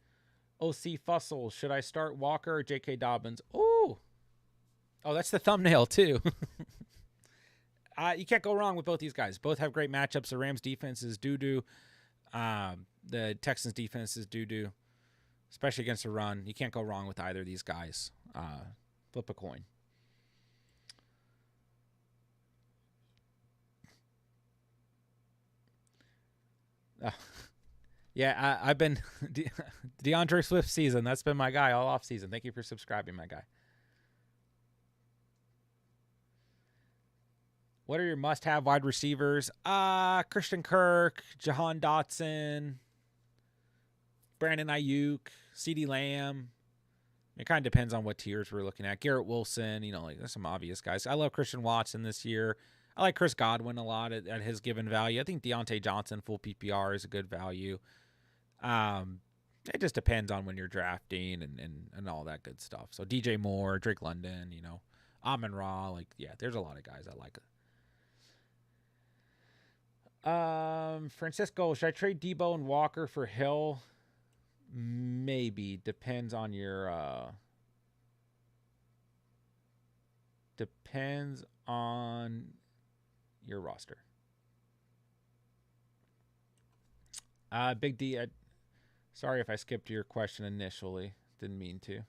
OC Fussell, should I start Walker or J.K. Dobbins? Oh, that's the thumbnail too. You can't go wrong with both these guys. Both have great matchups. The Rams defense is doo-doo. The Texans defense is doo-doo, especially against the run. You can't go wrong with either of these guys. Flip a coin. Yeah, I've been DeAndre Swift season. That's been my guy all off season. Thank you for subscribing, my guy. What are your must-have wide receivers? Christian Kirk, Jahan Dotson, Brandon Ayuk, CeeDee Lamb. It kind of depends on what tiers we're looking at. Garrett Wilson, you know, like there's some obvious guys. I love Christian Watson this year. I like Chris Godwin a lot at his given value. I think Deontay Johnson, full PPR, is a good value. It just depends on when you're drafting and all that good stuff. So DJ Moore, Drake London, you know, Amon-Ra, like, yeah, there's a lot of guys I like. Francisco, should I trade Debo and Walker for Hill? Maybe. Depends on your Depends on your roster. Big D, sorry if I skipped your question initially. Didn't mean to.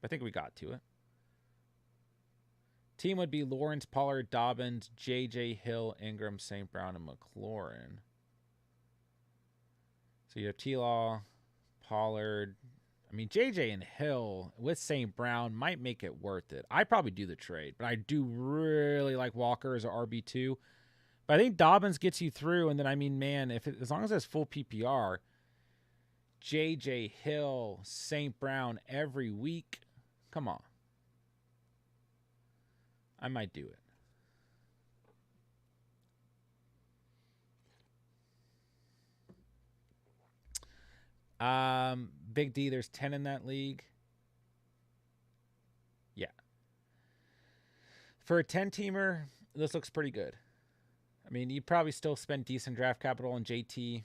I think we got to it. Team would be Lawrence, Pollard, Dobbins, J.J. Hill, Ingram, St. Brown, and McLaurin. So you have T-Law, Pollard. I mean, J.J. and Hill with St. Brown might make it worth it. I'd probably do the trade, but I do really like Walker as an RB2. But I think Dobbins gets you through, and then, I mean, man, as long as it's full PPR, J.J. Hill, St. Brown every week, come on. I might do it. Big D, there's 10 in that league. Yeah. For a 10-teamer, this looks pretty good. I mean, you'd probably still spend decent draft capital on JT.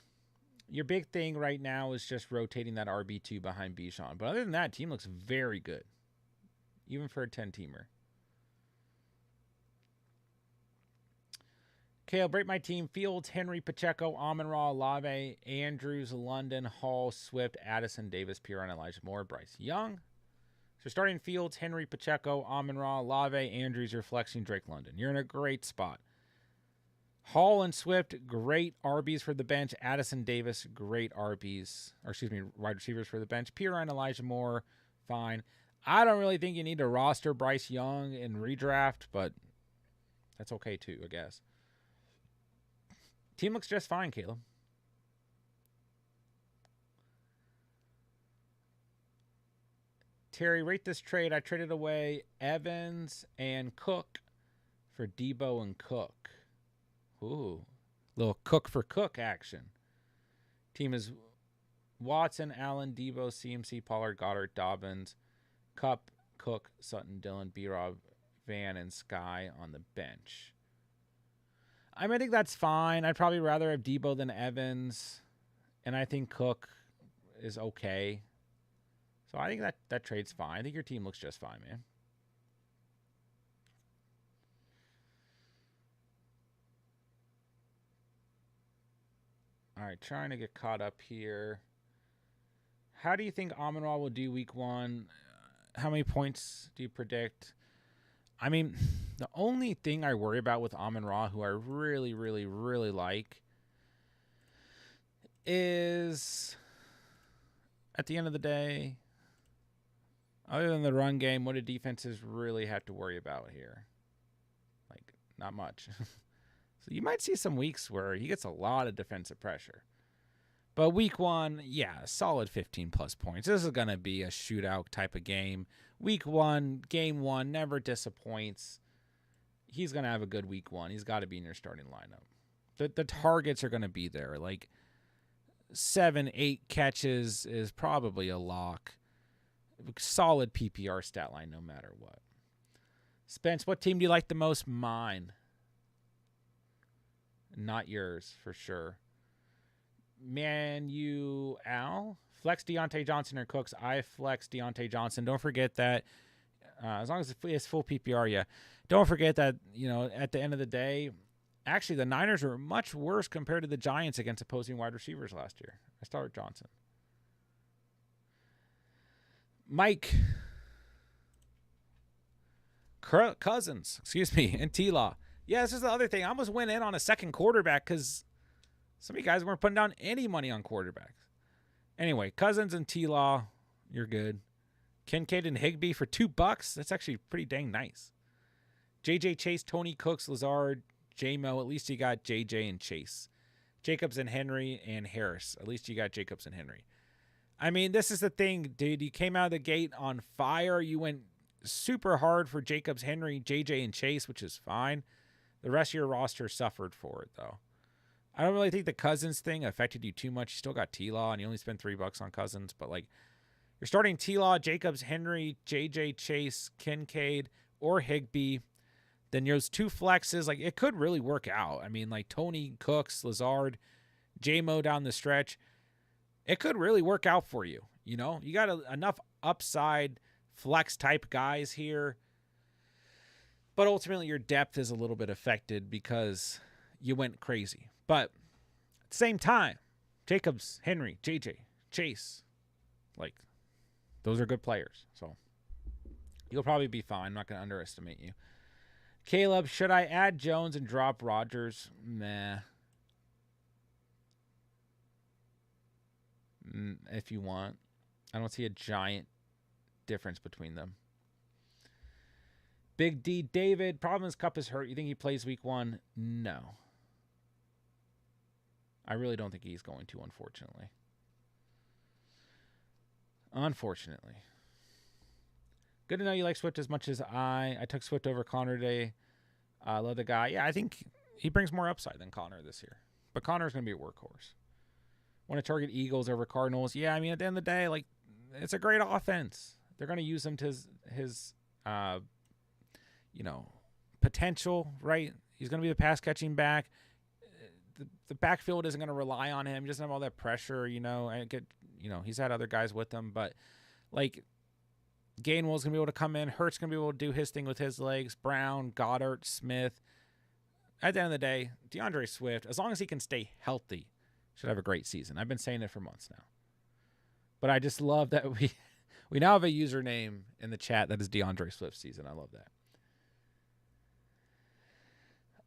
Your big thing right now is just rotating that RB2 behind Bijan. But other than that, team looks very good, even for a 10-teamer. Okay, I'll break my team. Fields, Henry, Pacheco, Amon-Ra, Olave, Andrews, London, Hall, Swift, Addison, Davis, Piron, Elijah Moore, Bryce Young. So starting Fields, Henry, Pacheco, Amon-Ra, Olave, Andrews, you're flexing Drake London. You're in a great spot. Hall and Swift, great RBs for the bench. Addison, Davis, great RBs. Or excuse me, wide receivers for the bench. Piron, Elijah Moore, fine. I don't really think you need to roster Bryce Young in redraft, but that's okay too, I guess. Team looks just fine, Caleb. Terry, rate this trade. I traded away Evans and Cook for Debo and Cook. Ooh, little Cook for Cook action. Team is Watson, Allen, Debo, CMC, Pollard, Goddard, Dobbins, Kupp, Cook, Sutton, Dillon, B-Rob, Van, and Sky on the bench. I mean, I think that's fine. I'd probably rather have Debo than Evans, and I think Cook is okay. So I think that trade's fine. I think your team looks just fine, man. All right, trying to get caught up here. How do you think Amon-Ra will do week 1? How many points do you predict? I mean, the only thing I worry about with Amon-Ra, who I really, really, really like, is at the end of the day, other than the run game, what do defenses really have to worry about here? Like, not much. So you might see some weeks where he gets a lot of defensive pressure. But week 1, yeah, solid 15-plus points. This is going to be a shootout type of game. Week 1, game 1, never disappoints. He's going to have a good week 1. He's got to be in your starting lineup. The targets are going to be there. Like 7, 8 catches is probably a lock. Solid PPR stat line no matter what. Spence, what team do you like the most? Mine. Not yours, for sure. Al, flex Deontay Johnson or Cooks. I flex Deontay Johnson. Don't forget that as long as it's full PPR, yeah. Don't forget that, at the end of the day, actually the Niners were much worse compared to the Giants against opposing wide receivers last year. I start Johnson. Mike Cousins, and T-Law. Yeah, this is the other thing. I almost went in on a second quarterback because some of you guys weren't putting down any money on quarterbacks. Anyway, Cousins and T-Law, you're good. Kincaid and Higbee for $2. That's actually pretty dang nice. J.J. Chase, Tony Cooks, Lazard, J-Mo. At least you got J.J. and Chase. Jacobs and Henry and Harris. At least you got Jacobs and Henry. I mean, this is the thing, dude. You came out of the gate on fire. You went super hard for Jacobs, Henry, J.J. and Chase, which is fine. The rest of your roster suffered for it, though. I don't really think the Cousins thing affected you too much. You still got T-Law, and you only spent $3 on Cousins. But, you're starting T-Law, Jacobs, Henry, J.J. Chase, Kincaid, or Higbee. Then those 2 flexes, it could really work out. I mean, Tony, Cooks, Lazard, J-Mo down the stretch. It could really work out for you. You got enough upside flex type guys here. But ultimately, your depth is a little bit affected because you went crazy. But at the same time, Jacobs, Henry, JJ, Chase, like, those are good players. So you'll probably be fine. I'm not going to underestimate you. Caleb, should I add Jones and drop Rodgers? Nah. If you want. I don't see a giant difference between them. Big D David, problem is Cup is hurt. You think he plays week 1? No. I really don't think he's going to, unfortunately. Unfortunately. Good to know you like Swift as much as I. I took Swift over Connor today. I love the guy. Yeah, I think he brings more upside than Connor this year. But Connor's going to be a workhorse. Want to target Eagles over Cardinals? Yeah, I mean, at the end of the day, like, it's a great offense. They're going to use him to his potential, right? He's going to be the pass-catching back. The backfield isn't going to rely on him. He doesn't have all that pressure, he's had other guys with him. But, like, Gainwell's going to be able to come in. Hurt's going to be able to do his thing with his legs. Brown, Goddard, Smith. At the end of the day, DeAndre Swift, as long as he can stay healthy, should have a great season. I've been saying it for months now. But I just love that we now have a username in the chat that is DeAndre Swift season. I love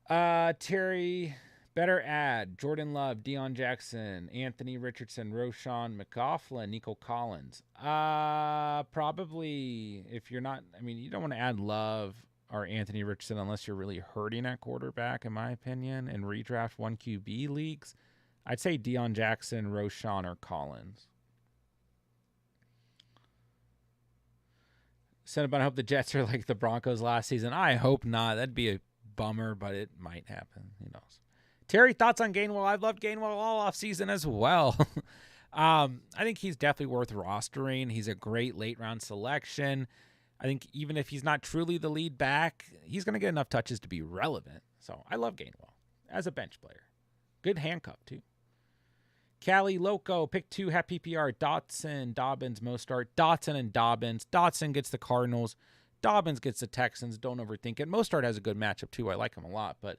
that. Terry, better add Jordan Love, Deion Jackson, Anthony Richardson, Roshan McLaughlin, Nico Collins. Probably if you're not, you don't want to add Love or Anthony Richardson unless you're really hurting at quarterback, in my opinion, in redraft 1 QB leagues. I'd say Deion Jackson, Roshan, or Collins. Cinnabon, I hope the Jets are like the Broncos last season. I hope not. That'd be a bummer, but it might happen. Who knows? Terry, thoughts on Gainwell? I've loved Gainwell all offseason as well. I think he's definitely worth rostering. He's a great late-round selection. I think even if he's not truly the lead back, he's going to get enough touches to be relevant. So I love Gainwell as a bench player. Good handcuff, too. Cali Loco, pick 2, hat PPR, Dotson, Dobbins, Mostart. Dotson and Dobbins. Dotson gets the Cardinals. Dobbins gets the Texans. Don't overthink it. Mostart has a good matchup, too. I like him a lot, but,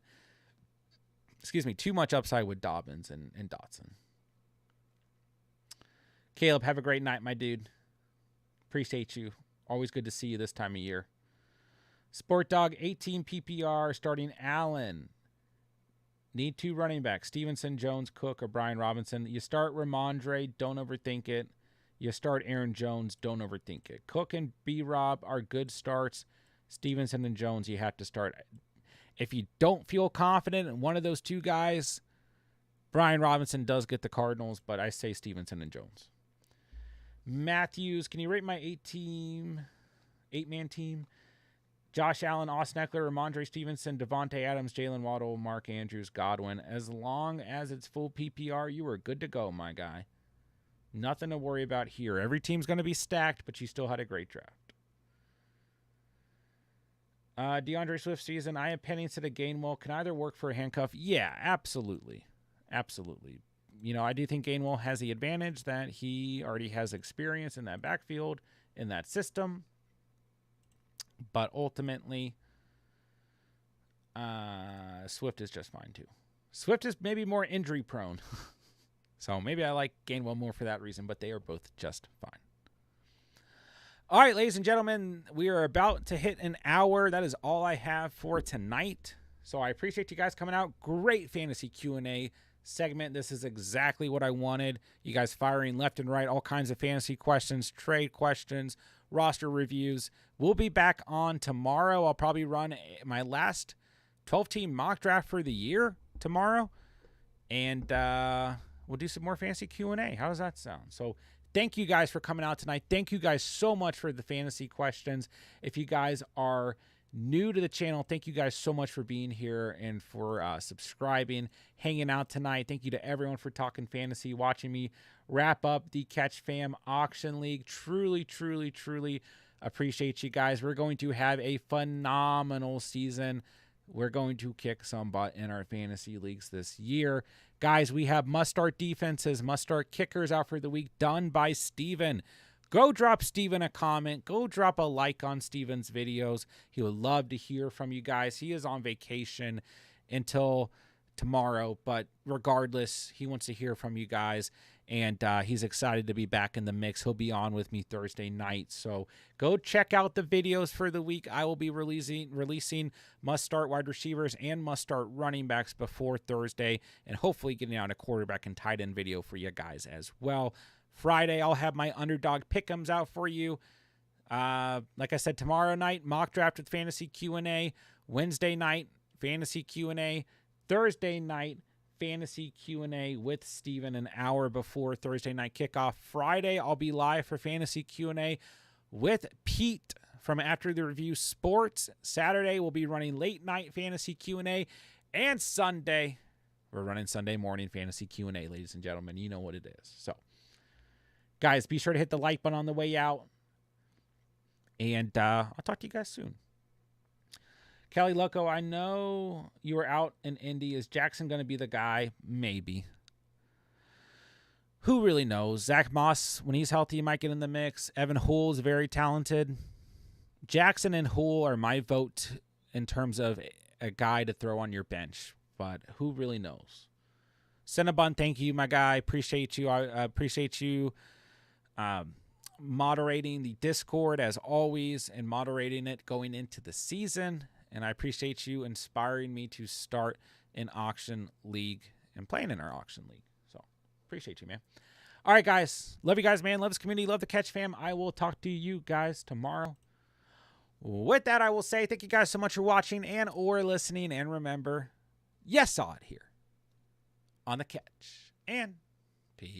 too much upside with Dobbins and Dotson. Caleb, have a great night, my dude. Appreciate you. Always good to see you this time of year. Sport Dog, 18 PPR, starting Allen. Need 2 running backs, Stevenson, Jones, Cook, or Brian Robinson. You start Ramondre, don't overthink it. You start Aaron Jones, don't overthink it. Cook and B-Rob are good starts. Stevenson and Jones, you have to start. If you don't feel confident in one of those 2 guys, Brian Robinson does get the Cardinals, but I say Stevenson and Jones. Matthews, can you rate my 8-man team? Josh Allen, Austin Eckler, Ramondre Stevenson, Devontae Adams, Jalen Waddle, Mark Andrews, Godwin. As long as it's full PPR, you are good to go, my guy. Nothing to worry about here. Every team's going to be stacked, but you still had a great draft. DeAndre Swift season, I have Penny instead of Gainwell. Can either work for a handcuff? Yeah, absolutely. Absolutely. I do think Gainwell has the advantage that he already has experience in that backfield, in that system. But ultimately, Swift is just fine, too. Swift is maybe more injury prone. So maybe I like Gainwell more for that reason, but they are both just fine. All right, ladies and gentlemen, we are about to hit an hour. That is all I have for tonight. So I appreciate you guys coming out. Great fantasy Q&A segment. This is exactly what I wanted. You guys firing left and right, all kinds of fantasy questions, trade questions, roster reviews. We'll be back on tomorrow. I'll probably run my last 12-team mock draft for the year tomorrow. And we'll do some more fantasy Q&A. How does that sound? So thank you guys for coming out tonight. Thank you guys so much for the fantasy questions. If you guys are new to the channel, thank you guys so much for being here and for subscribing, hanging out tonight. Thank you to everyone for talking fantasy, watching me wrap up the Catch Fam Auction League. Truly, truly, truly appreciate you guys. We're going to have a phenomenal season. We're going to kick some butt in our fantasy leagues this year. Guys, we have must-start defenses, must-start kickers out for the week done by Steven. go drop Steven a comment. Go drop a like on Steven's videos. He would love to hear from you guys. He is on vacation until tomorrow, but regardless, he wants to hear from you guys, and he's excited to be back in the mix. He'll be on with me Thursday night, so go check out the videos for the week. I will be releasing must-start wide receivers and must-start running backs before Thursday, and hopefully getting out a quarterback and tight end video for you guys as well. Friday, I'll have my Underdog pick'ems out for you. Like I said, tomorrow night, mock draft with fantasy Q&A. Wednesday night, fantasy Q&A. Thursday night, fantasy Q&A with Steven an hour before Thursday night kickoff. Friday, I'll be live for fantasy Q&A with Pete from After the Review Sports. Saturday, we'll be running late night fantasy Q&A. And Sunday, we're running Sunday morning fantasy Q&A, ladies and gentlemen. You know what it is. So, guys, be sure to hit the like button on the way out. And I'll talk to you guys soon. Kelly Loco, I know you were out in Indy. Is Jackson going to be the guy? Maybe. Who really knows? Zach Moss, when he's healthy, he might get in the mix. Evan Hull is very talented. Jackson and Hull are my vote in terms of a guy to throw on your bench. But who really knows? Cinnabon, thank you, my guy. Appreciate you. I appreciate you moderating the Discord as always and moderating it going into the season. And I appreciate you inspiring me to start an auction league and playing in our auction league. So, appreciate you, man. All right, guys. Love you guys, man. Love this community. Love the Catch fam. I will talk to you guys tomorrow. With that, I will say thank you guys so much for watching and or listening. And remember, you saw it here on the Catch. And peace.